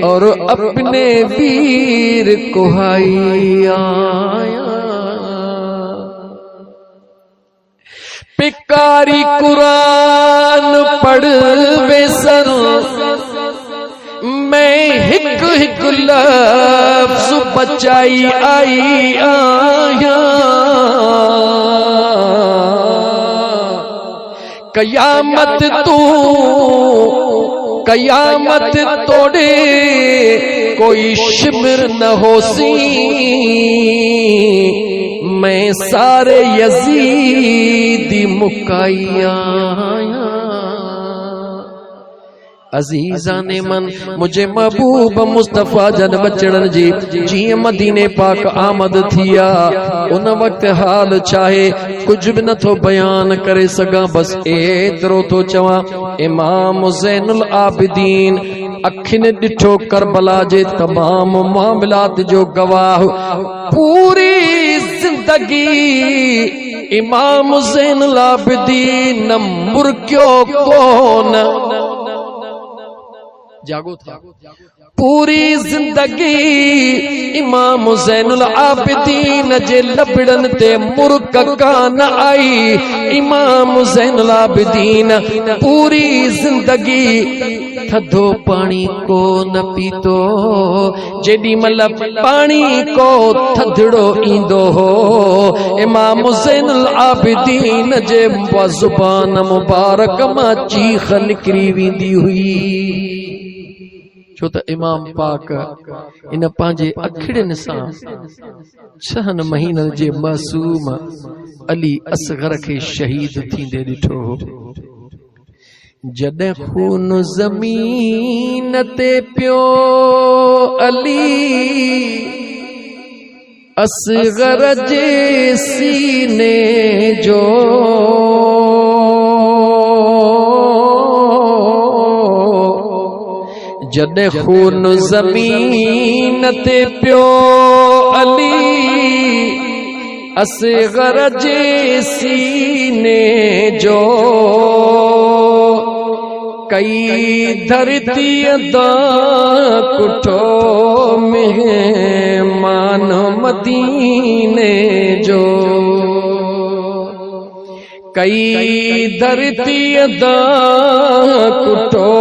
और अपने वीर कुहाई आया। पिकारी कुरान पढ़ बेसर मैं हिक हिक लफ्ज़ बचाई आई आया। कयामत तोड़े कोई शिमर न होसी, मैं सारे यजीदी मुकाया। अजीज़ा ने मन मुझे महबूब मुस्तफ़ा जन बचड़न जी जी मदीने पाक आमद थिया उन वक्त हाल चाहे कुछ भी न थो बयान करे सगा, बस एतिरो तो चवा इमाम ज़ैनुल आबिदीन अखिन डिठो करबला जे तमाम मामलात जो गवाह। पूरी जिंदगी इमाम ज़ैनुल आबिदीन मुर्क्यो कोन जागो था। पूरी जिंदगी इमाम ज़ैनुल आबिदीन जे लबड़न ते मुर्क कान आई। इमाम ज़ैनुल आबिदीन पूरी जिंदगी थधो पानी को न पीतो, जेडी मल पानी को थधड़ो ईंदो हो इमाम ज़ैनुल आबिदीन जे ज़ुबान मुबारक मां चीख निकरी वेंदी हुई। छो त इमाम पाक इन पंहिंजे अखिड़ियुनि सां 6 महीननि जे मासूम अली असगर खे शहीद थींदे ॾिठो हो। जॾहिं खून ज़मीन ते पियो अली असगर जे सीने जो, जॾहिं खून ज़मीन ते पियो अली असगर जे सीने जो, कई धरती दा कुठो मेहमान मदीने जो, कई धरती दा कुठो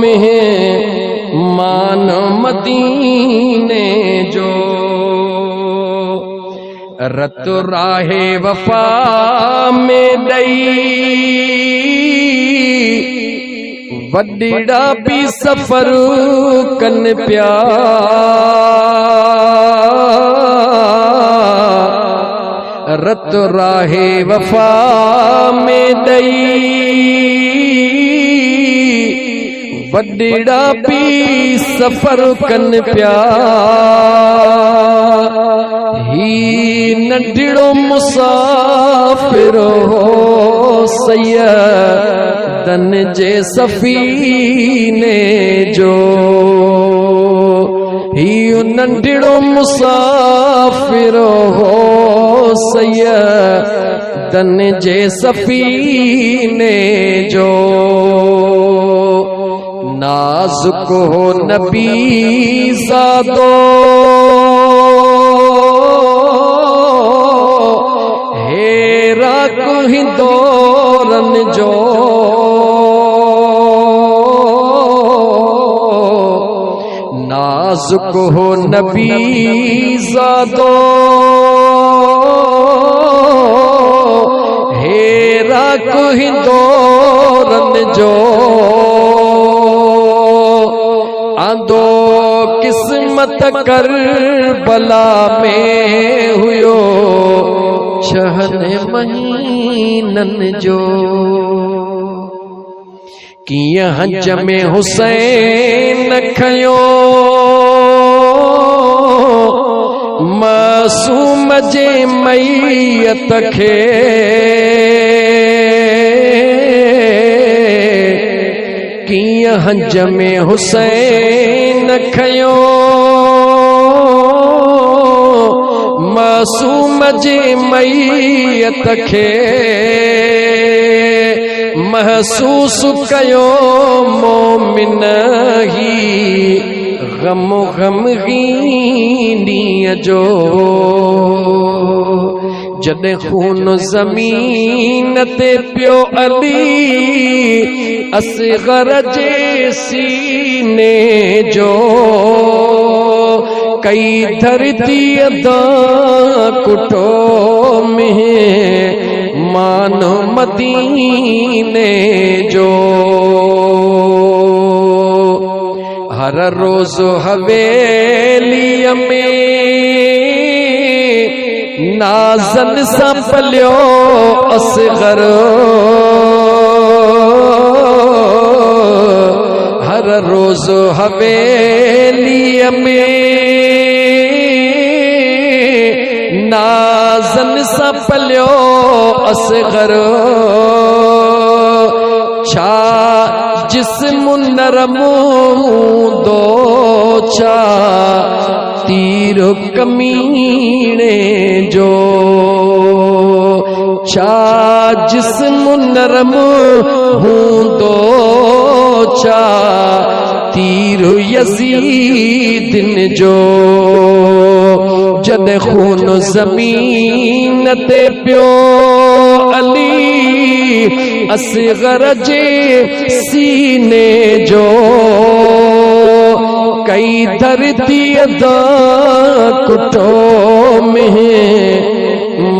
मेहमान मदीने जो, रत राहे वफा में दई वॾड़ा भी सफर कन प्या, रत राहे वफा में दई वॾड़ा भी सफर कन प्या। ही नंढड़ो मुसाफिर हो सैयदन जे सफ़ीने जो, ही नंढड़ो मुसाफिर हो सैयदन जे सफ़ीने जो, नाजुक हो नबी ज़ादो हेरा कोई दौरन जो नाजुक हो नबी ज़ादो हेरा कोई दौरन जो आंदो किस्मत कर बला में हुयो छहन महीनन जो किया हज में हुसैन खयो मासूम जे मैयत खे किया हज में हुसैन खयो मासूम जे मैयत खे महसूस कयो मोमिन ही गम गमगीनी जो जॾहिं खून ज़मीन ते पियो अली असग़र जे सीने जो कई धरती दा कुटो में मान मदीने जो हर रोज हवेली में नाज़न सा पलियो असग़र हर रोज हवेली में नाज़न सा पलियो असग़र छा जिस्म नरम दो छा तीर कमीने जो छा जिस्म नरम दो छा तीर यज़ीदिन जो जॾहिं खून ज़मीन ते पियो अली असग़र जे सीने जो कई धरती दा कुटो में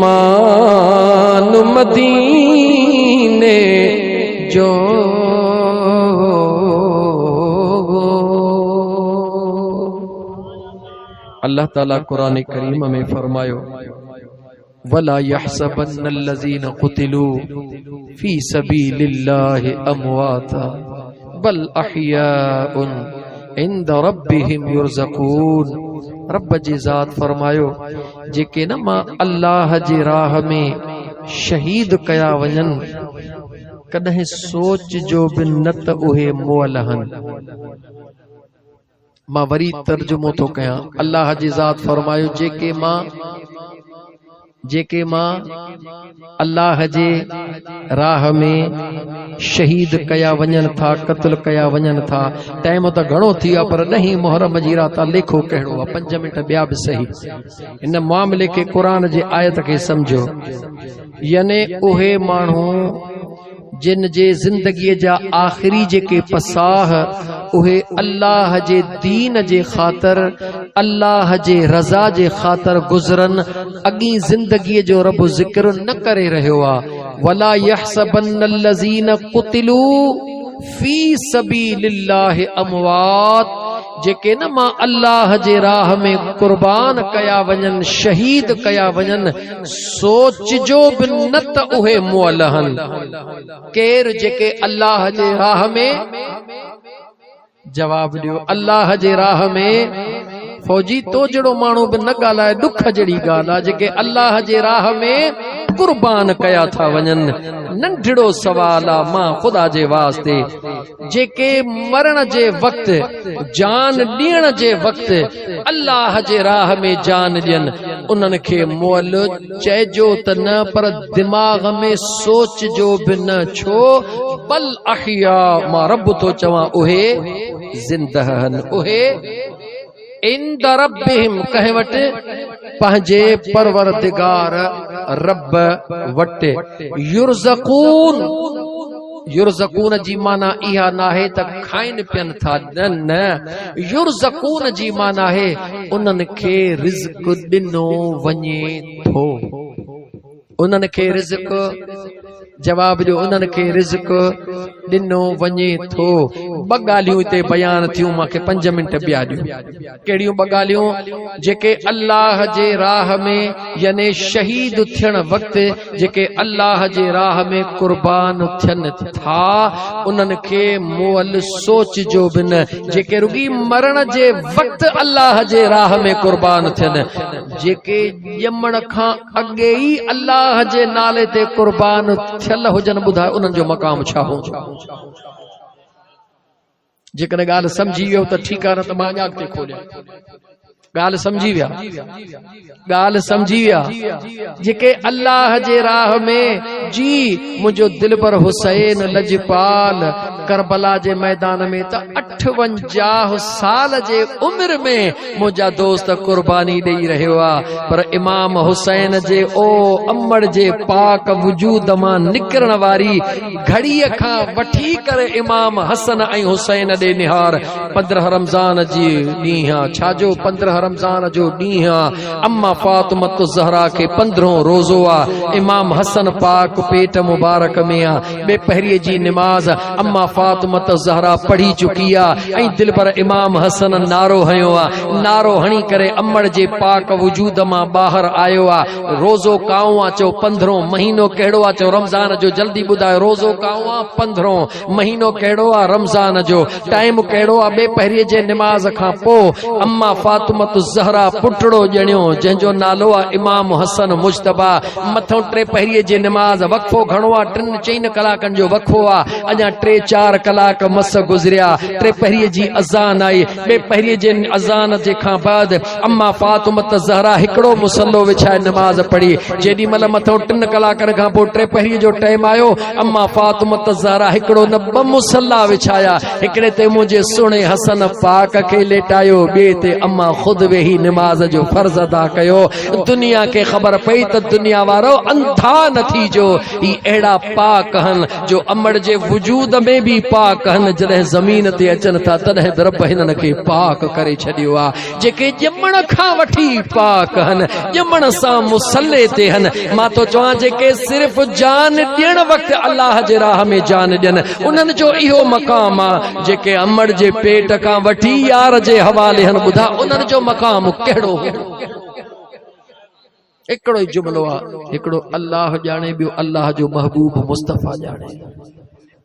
मान मदीने जो अल्लाह ताला कुरान करीम में फरमायो वला यहसबन्नल्लज़ीन क़ुतिलू फी सबीलिल्लाहि अमवाता बल अहयाउन इंद रब्बिहिम युरज़क़ून। रब जी ज़ात फरमायो जेके न मां अल्लाह जी राह में शहीद कया वञन कॾहिं सोच जो बि न त उहे मुअल हन। मां वरी तर्जुमो थो कयां। अल्लाह जी ज़ात फरमायो जेके मां अल्लाह जे राह में शहीद कया वञन था क़त्ल कया वञन था। टाइम तो घणो थी वियो पर ॾहीं मुहर्रम जी रात लेखो कहिड़ो आहे 5 मिंट ॿिया बि सही। इन मामले के कुरान जे आयत के समझो यानी उहे माण्हू जिन जे जिंदगी जा आखिरी जेके पसाह उहे अल्लाह जे दीन जे खातर अल्लाह जे रज़ा जे खातर गुज़रन अगी जिंदगी जो रब जिक्र न करे रहियो आहे। वला यहसबन्नल्लज़ीन क़ुतिलू फी सबीलिल्लाहि अमवात जेके न मां अल्लाह जे राह में कुर्बान कया वञन शहीद कया वञन सोच जो बि न त उहे मुअल हन। केर जेके अल्लाह जे राह में जवाब ॾियो अल्लाह जे राह में फौजी तो जहिड़ो माण्हू बि न ॻाल्हाए ॾुख जहिड़ी ॻाल्हि आहे जेके अल्लाह जे राह में कुर्बान कया था वञन। नंढड़ो सवाल आ मां खुदा जे वास्ते जेके मरण जे वक्त जान ॾियण जे वक्त अल्लाह जे राह में जान ॾियन उन्हनि खे मोल चइजो त न पर दिमाग में सोच जो बि न छो बल अहिया मां रब तो चवां उहे ज़िंदहन उहे इंद रब्बिहिम कहे वटि पंहिंजे परवरदिगार रब वटि युरज़क़ून। युरज़क़ून जी माना इहा नाहे त खाइन पियनि था, न युरज़क़ून जी माना आहे उन्हनि खे रिज़्क़ ॾिनो वञे थो। उन्हनि खे रिज़्क़ जवाब ॾियो उन्हनि खे रिज़्क़ ॾिनो वञे थो। ॿ ॻाल्हियूं हिते बयान थियूं मूंखे 5 मिंट ॿिया ॾियो। कहिड़ियूं ॿ ॻाल्हियूं? जेके अल्लाह जे राह में यानी शहीद थियण वक़्तु जेके अल्लाह जे राह में कुर्बान थियनि था उन्हनि खे मोल सोच जो बि न। जेके रुगी मरण जे वक़्तु अल्लाह जे राह में कुर्बान थियनि, जेके ॼमण खां अॻे ई अल्लाह जे नाले ते कुर्बान थियल हुजनि, ॿुधायो उन्हनि जो मक़ाम छा हो? जेकॾहिं ॻाल्हि सम्झी वियो त ठीकु आहे, न त मां अॻियां अॻिते खोलियां। ॻाल्हि सम्झी विया? ॻाल्हि सम्झी विया? जेके अल्लाह जे राह में जी मुंहिंजो दिलबर हुसैन लजपाल करबला जे मैदान में त 58 साल जे उम्र में मुंहिंजा दोस्त कुर्बानी ॾेई रहियो आहे, पर इमाम हुसैन जे ओ अमड़ जे पाक वजूद मां निकिरण वारी घड़ीअ खां वठी करे इमाम हसन ऐं हुसैन ॾे निहार 15 रमज़ान जी ॾींहुं छाजो 15 रमज़ान जो ॾींहुं अम्मा फातिमत ज़हरा खे 15 रोज़ो आहे। इमाम हसन पाक पेट मुबारक में आहे। ॿे पहिरीं जी निमाज़ अम्मा फातिमत ज़हरा पढ़ी चुकी आहे ऐं दिलबर इमाम हसन नारो हयो आहे। नारो हणी करे अमड़ जे पाक वजूद मां ॿाहिरि आयो आहे। रोज़ो काऊं आहे? चओ 15 महीनो कहिड़ो आहे? चओ रमज़ान जो। जल्दी ॿुधायो, रोज़ो काऊं आहे? 15 महीनो कहिड़ो आहे? रमज़ान जो। टाइम कहिड़ो आहे? ॿे पहिरीं जे निमाज़ खां पोइ अम्मा फातिमत ज़हरा पुटड़ो ॼणियो जंहिंजो नालो आहे इमाम हसन मुज्तबा। मथों 3 पहिरीं जे निमाज़ वक़फ़ो घणो आहे? 3-4 कलाकनि जो वक़फ़ो आहे। अञा 3-4 कलाक मस गुज़रिया। 3 पहिरीं जी अज़ान आई। ॿे पहिरीं जे अज़ान जे खां बाद अम्मा फातिमत ज़हरा हिकिड़ो मुसल्लो विछाए निमाज़ पढ़ी। जेॾी महिल मथों 3 कलाकनि खां पोइ 3 पहिरीं जो टाइम आयो, अम्मा फातिमत ज़हरा हिकिड़ो न 2 मुसल्ला विछाया। हिकिड़े ते मुंहिंजे सुहिणे हसन पाक खे लेटायो, ॿिए ते अम्मा ख़ुदि वेही निमाज़ जो फर्ज़ अदा कयो। दुनिया खे ख़बर पई त दुनिया वारो अंधा न थी जो, ही अहिड़ा पाक हन जो अमड़ जे वजूद में बि पाक हन। जॾहिं ज़मीन ते अचनि था तॾहिं रब हिननि खे पाक करे छॾियो आहे। जेके ॼमण खां वठी पाक हन, ॼमण सां मुसल्ले ते हन। मां तो चवां जेके सिर्फ़ जान ॾियण वक़्तु अल्लाह जे राह में जान ॾियनि उन्हनि जो इहो मक़ाम आहे। जेके अमड़ जे पेट खां वठी यार जे हवाले हन, ॿुधा उन्हनि जो मक़ाम कहिड़ो हो? हिकिड़ो ई जुमिलो आहे, हिकिड़ो अल्लाह ॼाणे, ॿियो अल्लाह जो महबूब मुस्तफ़ा ॼाणे।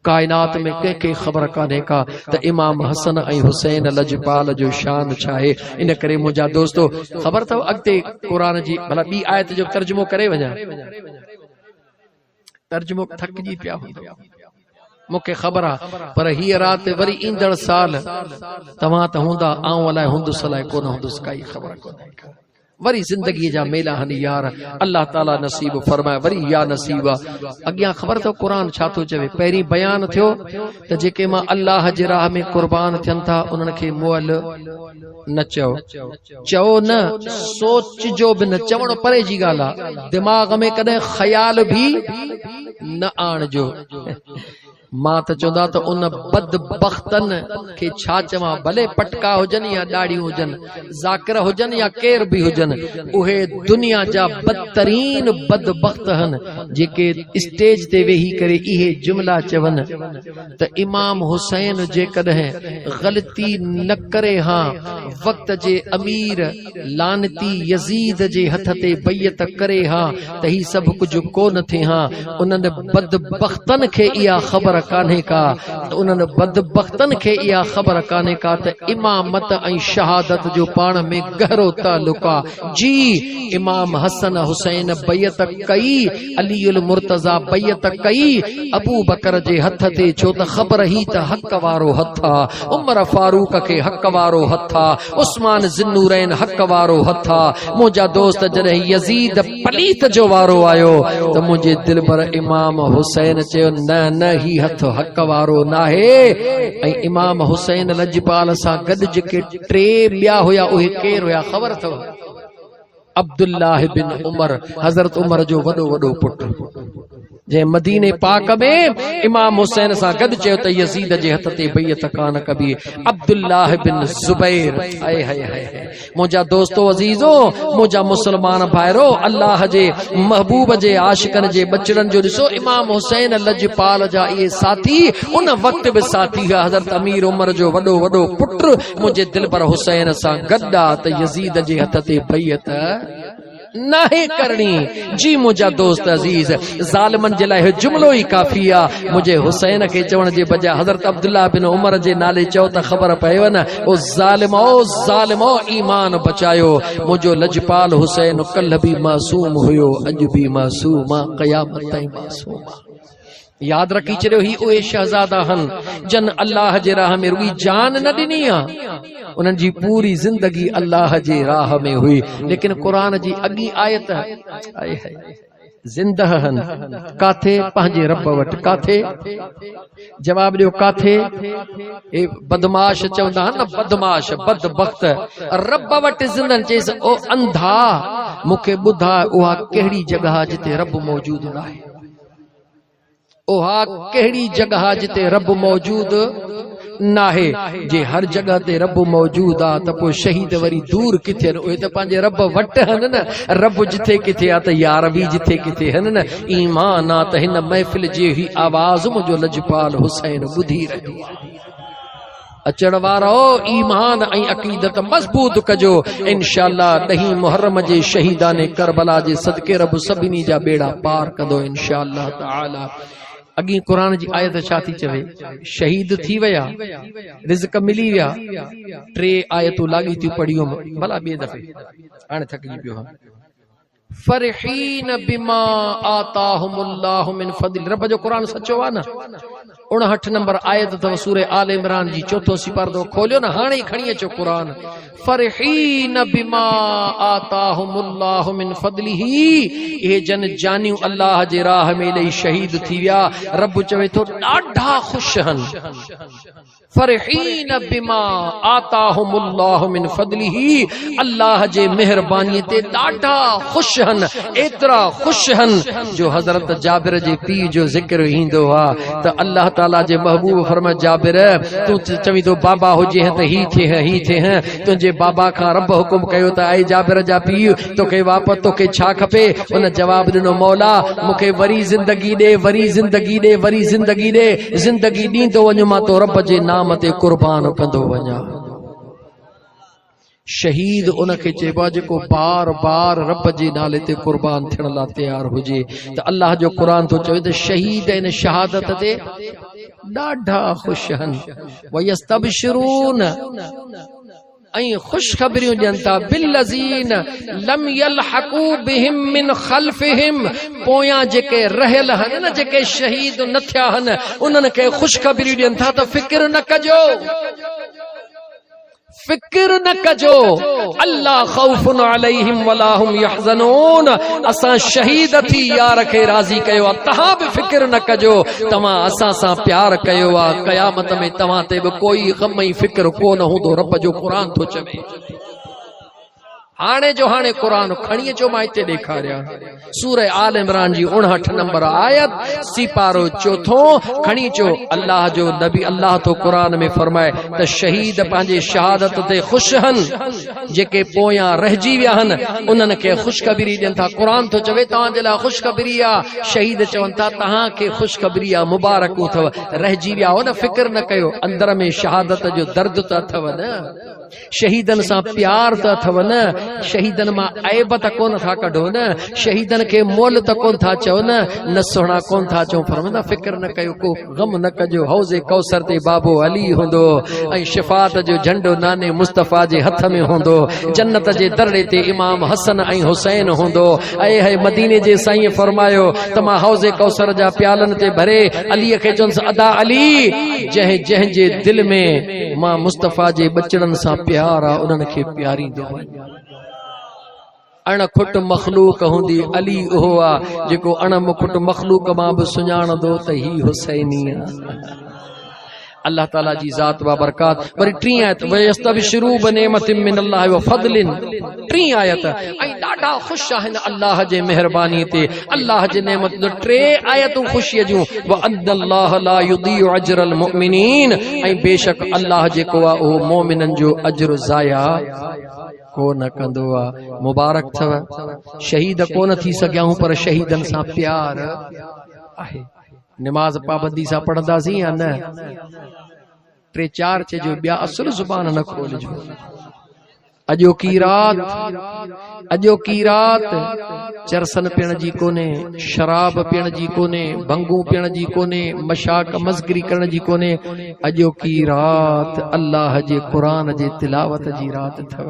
कायनात में कंहिंखे ख़बर कान्हे का त इमाम हसन ऐं हुसैन लजपाल जो शान छा आहे। इन करे मुंहिंजा दोस्तो ख़बर अथव अॻिते क़ुरान जी भला ॿी आयत जो तर्जुमो करे वञा? तर्जुमो थकिजी पिया हूंदो, मूंखे ख़बर आहे, पर हीअ राति वरी ईंदड़ साल तव्हां त हूंदा, आऊं अलाए हूंदुसि अलाए कोन हूंदुसि, काई ख़बर कोन्हे। वरी ज़िंदगीअ जा मेला हनी यार, अल्लाह ताला नसीब फरमाए। वरी या नसीब आहे। अॻियां ख़बर अथव क़ुरान छा थो चवे? पहिरीं बयान थियो त जेके मां अल्लाह जे राह में कुर्बान थियनि था उन्हनि खे मोल न चओ। चओ न, सोच जो बि न। चवणो परे जी ॻाल्हि आहे, दिमाग़ में कॾहिं ख़याल बि न आणिजो। मां त चवंदा त उन बदबख्तन खे छा चवां, भले पटका हुजनि या ॾाढ़ियूं हुजनि, ज़ाकिर हुजनि या केर बि हुजनि, उहे दुनिया जा बदतरीन बदबख्त हन जेके स्टेज ते वेही करे इहे जुमला चवनि त इमाम हुसैन जेकॾहिं ग़लती न करे हां, वक़्त जे अमीर लानती यज़ीद जे हथ ते बैयत करे हां त ही सभु कुझु कोन थिए हां। उन्हनि बदबख्तन खे इहा ख़बर कान्हे का त उन्हनि बदबख्तन खे इहा ख़बर कान्हे का त इमामत ऐं शहादत जो पाण में गहरो ताल्लुक़ आहे। जी इमाम हसन हुसैन बैयत कई, अलीउल मुर्तज़ा बैयत कई अबू बकर जे हथ ते, छो त ख़बर ही त हक़ वारो हथ आहे, उमर फारूक खे हक़ वारो हथ आहे, उस्मान ज़िन्नूरैन हक़ वारो हथ आहे। मुंहिंजा दोस्त जॾहिं यज़ीद पलीत जो वारो आयो त मुंहिंजे दिल पर इमाम हुसैन चयो न न ही हथ हक़ वारो नाहे। ऐं इमाम हुसैन लजपाल सां गॾु जेके टे ॿिया हुया उहे केर हुया ख़बर अथव? अब्दुल्लाह बिन उमर, हज़रत उमर जो वॾो वॾो पुटु, जंहिं मदीने पाक में इमाम हुसैन सां गॾु चयो त यज़ीद जे हथ ते बैयत कान कबी। अब्दुल्लाह बिन ज़ुबैर, आए हाय हाय, मुंहिंजा दोस्तो अज़ीज़ो, मुंहिंजा मुस्लमान भाइरो, अल्लाह जे महबूब जे आशिकनि जे बचड़नि जो ॾिसो इमाम हुसैन लजपाल जा इहे साथी उन वक़्त बि साथी हुआ। हज़रत अमीर उमर जो वॾो वॾो पुटु मुंहिंजे दिल पर हुसैन सां गॾु आहे त यज़ीद जे हथ ते बैयत नाहे करणी। जी मुंहिंजा दोस्त अज़ीज़, ज़ालिमनि जे लाइ जुमिलो ई काफ़ी आहे। मुंहिंजे हुसैन खे चवण जे बजाय हज़रत अब्दुल्लाह बिन उमर जे नाले चओ त ख़बर पएव न, ओ ज़ालिमो ईमान बचायो। मुंहिंजो लजपाल हुसैन कल्ह बि मासूम हुयो, अॼु बि मासूम आहे, क़यामत ताईं मासूम आहे। याद रखी छॾियो, ही उहे शहज़ादा हन जन अल्लाह जे राह में रुई जान न ॾिनी आहे। उन्हनि जी पूरी ज़िंदगी अल्लाह जे राह में हुई, लेकिन क़ुरान जी अॻी आयत आहे ज़िंदह हन काथे पंहिंजे रब वटि, काथे जवाब ॾियो काथे? ए बदमाश चवंदा आहिनि न, बदमाश बदबख्त रब वटि ज़िंदह। चइसि ओ अंधा मूंखे ॿुधा उहा कहिड़ी जॻह जिते रब मौजूद न आहे, उहा कहिड़ी जगह जिते रब मौजूद नाहे। जे हर जगह ते रब मौजूद आहे त पोइ शहीद वरी दूर किथे आहिनि? उहे त पंहिंजे रब वटि आहिनि न। रब जिथे किथे आहे त यार बि जिथे किथे आहिनि न। ईमान आहे त हिन महफ़िल जी ही आवाज़ मुंहिंजो लजपाल हुसैन ॿुधी रहियो आहे। अचण वारो ईमान ऐं अक़ीदत मज़बूत कजो, इंशाअल्लाह 10 मुहर्रम जे शहीदाने करबला जे सदके रब सभिनी जा बेड़ा पार कंदो इंशाअल्लाह ताला। अॻी क़ुरान जी आयत छा थी चवे? शहीद थी विया, रिज़्क़ मिली विया। 3 आयतूं लाॻी थियूं पढ़ियूं भला ॿिए दफ़े, हाणे थकिजी पियो। फरहीन बिमा आताहुमुल्लाहु मिन फज़ल, रब जो क़ुरान सचो आहे न। 59 नंबर आयत अथव सूरे आल इमरान जी, 4थो सिपारो खोलियो न, हाणे ई खणी अचो क़ुरान। फरहीन बिमा आताहुमुल्लाहु मिन फज़लिही, इहे जन जानियूं अल्लाह जे राह में ॾेई शहीद थी विया, रब चवे थो ॾाढा ख़ुशि हन। फरहीन बिमा आताहुमुल्लाहु मिन फज़लिही, अल्लाह जे मेहरबानी ते ॾाढा ख़ुशि हन, एतिरा ख़ुशि हन जो हज़रत जाबिर जे पीउ जो ज़िक्र ईंदो आहे त अल्लाह ताला जे महबूब फरमाए, जाबिर तूं चवीं थो बाबा हुजे त ही थिए, तुंहिंजे बाबा खां रब हुकुम कयो त आई जाबिर जा पीउ तोखे वापसि तोखे छा खपे? उन जवाब ॾिनो, मौला मूंखे वरी ज़िंदगी ॾे, वरी ज़िंदगी ॾे, वरी ज़िंदगी ॾे। ज़िंदगी ॾींदो वञो मां तो रब जे नाम ते कुर्बान कंदो वञा। शहीद उनखे चइबो आहे जेको बार बार रब जे नाले ते कुर्बान थियण लाइ तयार हुजे। त अल्लाह जो क़ुरान थो चवे त शहीद इन शहादत ते ॾाढा ख़ुशि हन। वयस्तबशिरून, ऐं ख़ुशख़बरियूं ॾियनि था, बिल्लज़ीन लम यलहक़ू बिहिम मिन ख़ल्फ़िहिम, पोयां जेके रहियल हन न, जेके शहीद न थिया हन, उन्हनि खे ख़ुशख़बरियूं ॾियनि था त फ़िक्र न कजो, फिक्र न कजो। अल्लाह खौफुन अलैहिम वला हुम यहज़नून, असां शहीद थी यार खे राज़ी कयो आहे, तव्हां बि फिक्र न कजो, तव्हां असां सां प्यार कयो आहे, क़यामत में तव्हां ते बि कोई ग़म ऐं फिक्र कोन हूंदो। रब जो क़ुरान थो चवे। हाणे जो हाणे क़ुरान खणी अचो, मां हिते ॾेखारिया सूरह आल इमरान जी 59 नंबर आयत, सिपारो 4 खणी अचो। अल्लाह जो नबी अल्लाह तो क़ुरान में फरमाए त शहीद पंहिंजे शहादत ते ख़ुशि हन, जेके पोयां रहिजी विया हन उन्हनि खे ख़ुशख़बरी ॾियनि था। क़ुरान थो चवे तव्हां जे लाइ ख़ुशख़बरी आहे। शहीद चवनि था तव्हां खे ख़ुशख़बरी आहे, मुबारकूं अथव, रहिजी विया हो न, फिक्र न कयो। अंदर में शहादत जो दर्द त अथव न, शहीदनि सां प्यार त अथव न, शहीदन मां ऐब त कोन था कढो न, शहीदन के मोल त कोन था चओ न सुहिणा कोन था चओ। फरमाईंदा फिक्र न कयो, को गम न कजो, हौज़े कौसर ते बाबो अली हूंदो ऐं शिफ़ात जो झंडो नाने मुस्तफ़ा जे हथ में हूंदो, जन्नत जे दरड़े ते इमाम हसन ऐं हुसैन हूंदो। ऐं है मदीने जे साईं फरमायो त मां हौज़े कौसर जा प्यालन ते भरे अलीअ खे चवंसि अदा अली जंहिंजे दिल में मां मुस्तफ़ा जे बचड़नि सां प्यार आहे उन्हनि खे प्यारींदो वञ। अणखुट मखलूक हूंदी अली उहो आहे जेको अणमुखुट मखलूक मां बि सुञाणंदो त ही हुसैनी आहे। अल्लाह ताला जी ज़ात व बरकात। वरी टी आयत वयस्तबशिरू बनेमतिन मिनल्लाहि व फज़लिन, टी आयत ऐं ॾाढा ख़ुशि आहिनि अल्लाह जे महिरबानी ते, अल्लाह जे नेमत। टे आयतूं ख़ुशीअ जूं, व अन्नल्लाह ला युदीउ अजरल मुमिनीन, ऐं बेशक अल्लाह जेको आहे उहो मोमिननि जो अजर ज़ाया कोन कंदो आहे। मुबारक थव, शहीद कोन थी सघियाऊं पर शहीदनि सां प्यार आहे। नमाज पाबंदी सां पढ़ंदासीं या न? 3-4 चइजो, ॿिया असुर ज़ुबान न खोलजो। अॼोकी रात चरसन पियण जी कोने, शराब पियण जी कोने, भंगू पियण जी कोने, मशाक मस्करी करण जी कोने। अॼोकी रात अल्लाह जे क़ुरान जे तिलावत जी रात अथव,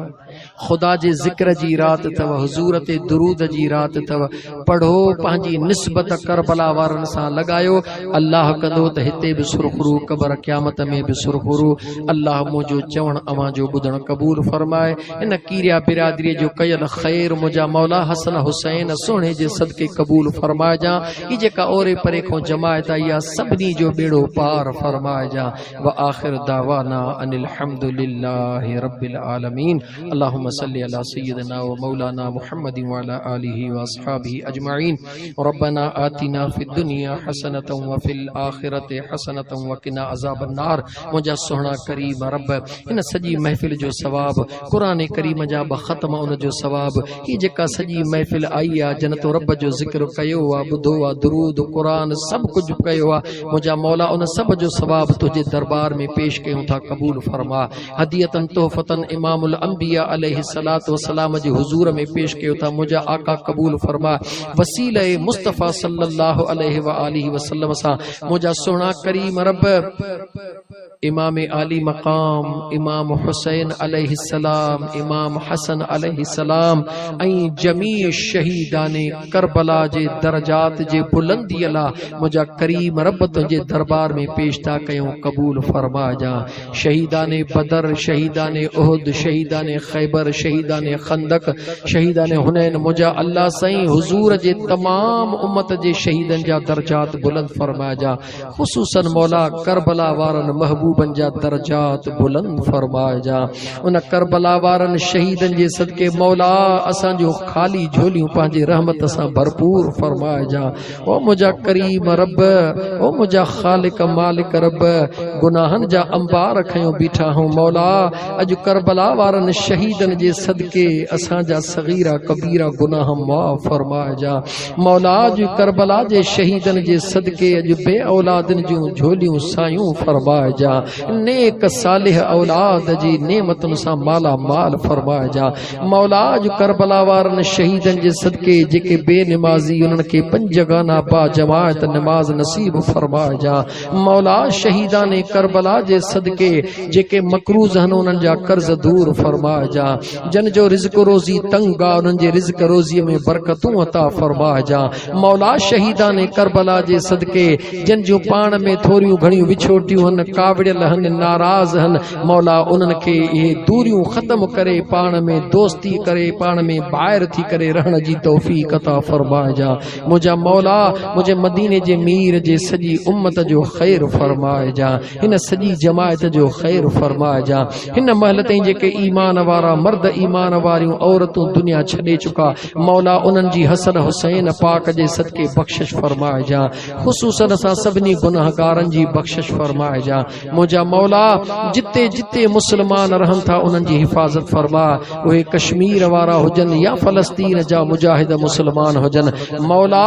खुदा जे ज़िक्र जी रात अथव, हुज़ूर ते दुरूद जी रात अथव। पढ़ो, पंहिंजी निस्बत करबला वारनि सां लॻायो। अल्लाह कंदो त हिते बि सुरखुरू, क़बर क़यामत में बि सुरखुरू। अल्लाह मुंहिंजो चवण अवां जो ॿुधण क़बूल फरमाए। इन कीरिया बिरादरी जो कयल ख़ैर मुंहिंजा मौला हसन हुसैन सोने जे सदके क़बूल फरमाइजा। ही जेका ओरे परे खां जमायत आई आहे सभिनी जो बेड़ो पार फरमाइजा। व आखिर दावाना अनिल हम्दुलिल्लाहि रब्बिल आलमीन। अल्लाहुम्मा सल्लि अला सय्यिदिना व मौलाना मुहम्मदिन व अला आलिहि व अस्हाबिहि अजमईन। रब्बना आतिना फिद दुनिया हसनतन व फिल आखिरति हसनतन व किना अज़ाबन नार। मुंहिंजा सुहिणा करीम रब, इन सॼी महफ़िल जो सवाब, क़ुरान करीम जा ख़त्म उन जो सवाब, ही जेका सॼी महफ़िल आई आहे जन तो रब जो ज़िक्र कयो आहे, ॿुधो आहे, दुरूद क़ुरान सभु कुझु कयो आहे। मुंहिंजा मौला उन सभ जो सवाब तुंहिंजे दरबार में पेश कयूं था, क़बूल फरमा। हदियतन तोहफ़तन इमामुल अंबिया अलैहिस्सलातु वस्सलाम जे हुज़ूर में पेश कयो था, मुंहिंजा आका क़बूल फरमा। वसीले मुस्तफ़ा सल्लल्लाहु अलैहि व आलिहि वसल्लम सां मुंहिंजा सुहिणा करीम रब इमाम आली मकाम इमाम हुसैन अलैहिस्सलाम, इमाम हसन अलैहिस्सलाम ऐं जमी शहीदाने करबला जे दरजात जे बुलंदी ला मुंहिंजा करीम रब तुंहिंजे दरबार में पेश था कयूं, क़बूल फरमाइजा। शहीदाने बदर, शहीदाने उहुद, शहीदाने खैबर, शहीदाने खंदक, शहीदाने हुनैन, मुंहिंजा अल्लाह साईं हुज़ूर जे तमाम उम्मत जे शहीदनि जा दरजात बुलंद फरमाइजा। ख़ुसूसन मौला करबला वारनि महबूबनि जा दरजात बुलंद फरमाइजा। उन करबला वारनि शहीदनि जे सदके मौला असांजो ख़ाली झोलियूं पंहिंजे रहमत सां भरपूर फरमाइजा। ओ मुंहिंजा करीम रब, ओ मुंहिंजा ख़ालिक मालिक रब, गुनाहनि जा अंबार खयूं बीठा हूं मौला। अॼु करबला वारनि शहीदनि जे सदके असांजा सगीरा कबीरा गुनाह माफ़ फरमाइजा मौला। अॼु करबला जे शहीदनि जे सदके अॼु बे औलादनि जूं झोलियूं सायूं फरमाइजा। नेक सालिह औलाद जी नेमतुनि सां माला माल फरमाइजा मौला। अॼु करबला वारनि शहीदनि जे सदके जेके बेनिमाज़ी उन्हनि खे 5 गाना बा जमायत नमाज नसीब फरमाइजा मौला। शहीदाने करबला जे सदके जेके मकरूज़ आहिनि उन्हनि जा कर्ज़ दूर फरमाइजा। जन जो रिज़्क रोज़ी तंग आहे उन्हनि जे रिज़्क रोज़ीअ में बरकतूं अता फरमाइजा मौला। शहीदाने करबला जे सदके जिन जूं पाण में थोरियूं घणियूं विछोटियूं आहिनि, कावड़ियल आहिनि, नाराज़ आहिनि मौला, उन्हनि खे इहे दूरियूं ख़त्म करे पाण में दोस्ती करे पाण में ॿाहिरि थी करे रहण जी तौफ़ीक़ अता फरमाइजा मुंहिंजा मौला। मुंहिंजे मदीने जे मीर जे सॼी उम्मत जो ख़ैर फरमाइजा, हिन सॼी जमायत जो ख़ैर फरमाइजा। हिन महल ताईं जेके ईमान वारा मर्द, ईमान वारियूं औरतूं दुनिया छॾे चुका मौला, उन्हनि जी हसन हुसैन पाक जे सदके बख़्शिश फरमाइजा। ख़ुसूसन सां सभिनी गुनाहगारनि जी बख़्शिश फरमाइजा मुंहिंजा मौला। जिते जिते मुस्लमान रहनि था उन्हनि जी हिफ़ाज़त फरमा, उहे कश्मीर वारा हुजनि या फ़लस्तीन जा मुजाहिद मुस्लमान हुजनि मौला।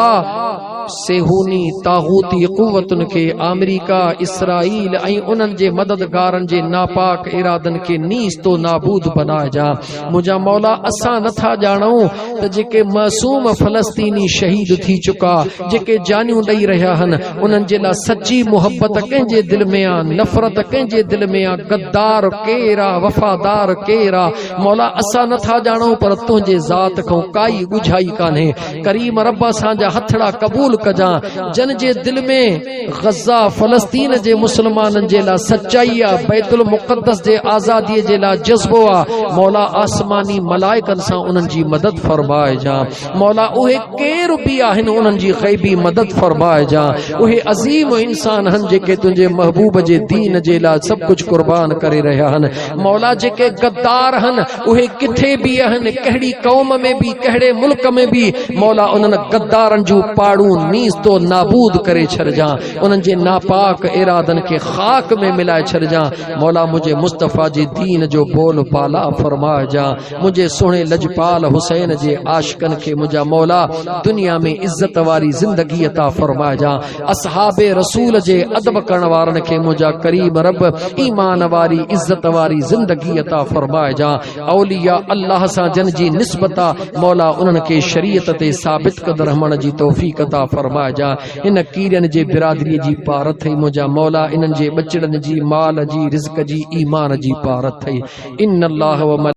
सेहूनी तागूती कुव्वतुन के अमेरिका इसराइल ऐं उन्हनि जे मददगारनि जे नापाक इरादनि खे नीस तो नाबूद बनाए जा। मुंहिंजा मौला असां नथा ॼाणूं त जेके मासूम फलस्तीनी शहीद थी चुका, जेके जानियूं ॾेई रहिया आहिनि, उन्हनि जे लाइ सची मुहबत कंहिंजे दिल में आ, नफ़रत कंहिंजे दिल में आ, गद्दार केरु आ, वफ़ादार केरु आ। मौला असां नथा ॼाणूं, पर तुंहिंजे ज़ात खां काई ॻुझाई कान्हे। करीम रब असांजा हथड़ा क़बूल कजां। जन जे दिल में गज़ा फ़लस्तीन जे मुस्लमाननि जे लाइ सचाई आ, बैतुल मुक़द्दस जे आज़ादीअ जे लाइ जज़्बो आ, मौला आसमानी मलाइकनि सां उन्हनि जी मदद फरमाए जा। मौला उहे केरु बि आहिनि, उन्हनि जी ग़ैबी मदद फरमाए जा। उहे अज़ीम इंसान आहिनि जेके तुंहिंजे महबूब जे दीन जे लाइ सभु कुझु कुर्बान करे रहिया आहिनि। मौला जेके गद्दार आहिनि, उहे किथे बि आहिनि, कहिड़ी क़ौम में बि, कहिड़े मुल्क में बि, मौला उन्हनि गद्दारनि जूं पाड़ूं नीस तो नाबूद करे छॾिजां। उन्हनि जे नापाक इरादनि खे ख़ाक में मिलाए छॾिजां। मौला मुंहिंजे मुस्तफ़ा जे दीन जो बोल बाला फरमाए जा। मुंहिंजे सुहिणे लजपाल हुसैन जे आशिकनि खे मुंहिंजा मौला दुनिया में इज़त वारी ज़िंदगी अता फरमाए जा। असहाबे रसूल जे अदब करण वारनि खे मुंहिंजा करीम रब ईमान वारी इज़त वारी ज़िंदगी अता फरमाए जा। औलिया अल्लाह सां जन जी निस्बत मौला उन्हनि खे शरीयत ते साबित कंदड़ रहमण जी तौफ़ीक़ अता फरमाए जा। इन कीरनि जे बिरादरीअ जी पार अथई मुंहिंजा मौला, इन्हनि जे बचड़नि जी, माल जी, रिज़्क़ जी, ईमान जी पार अथई। इन अल्लाह व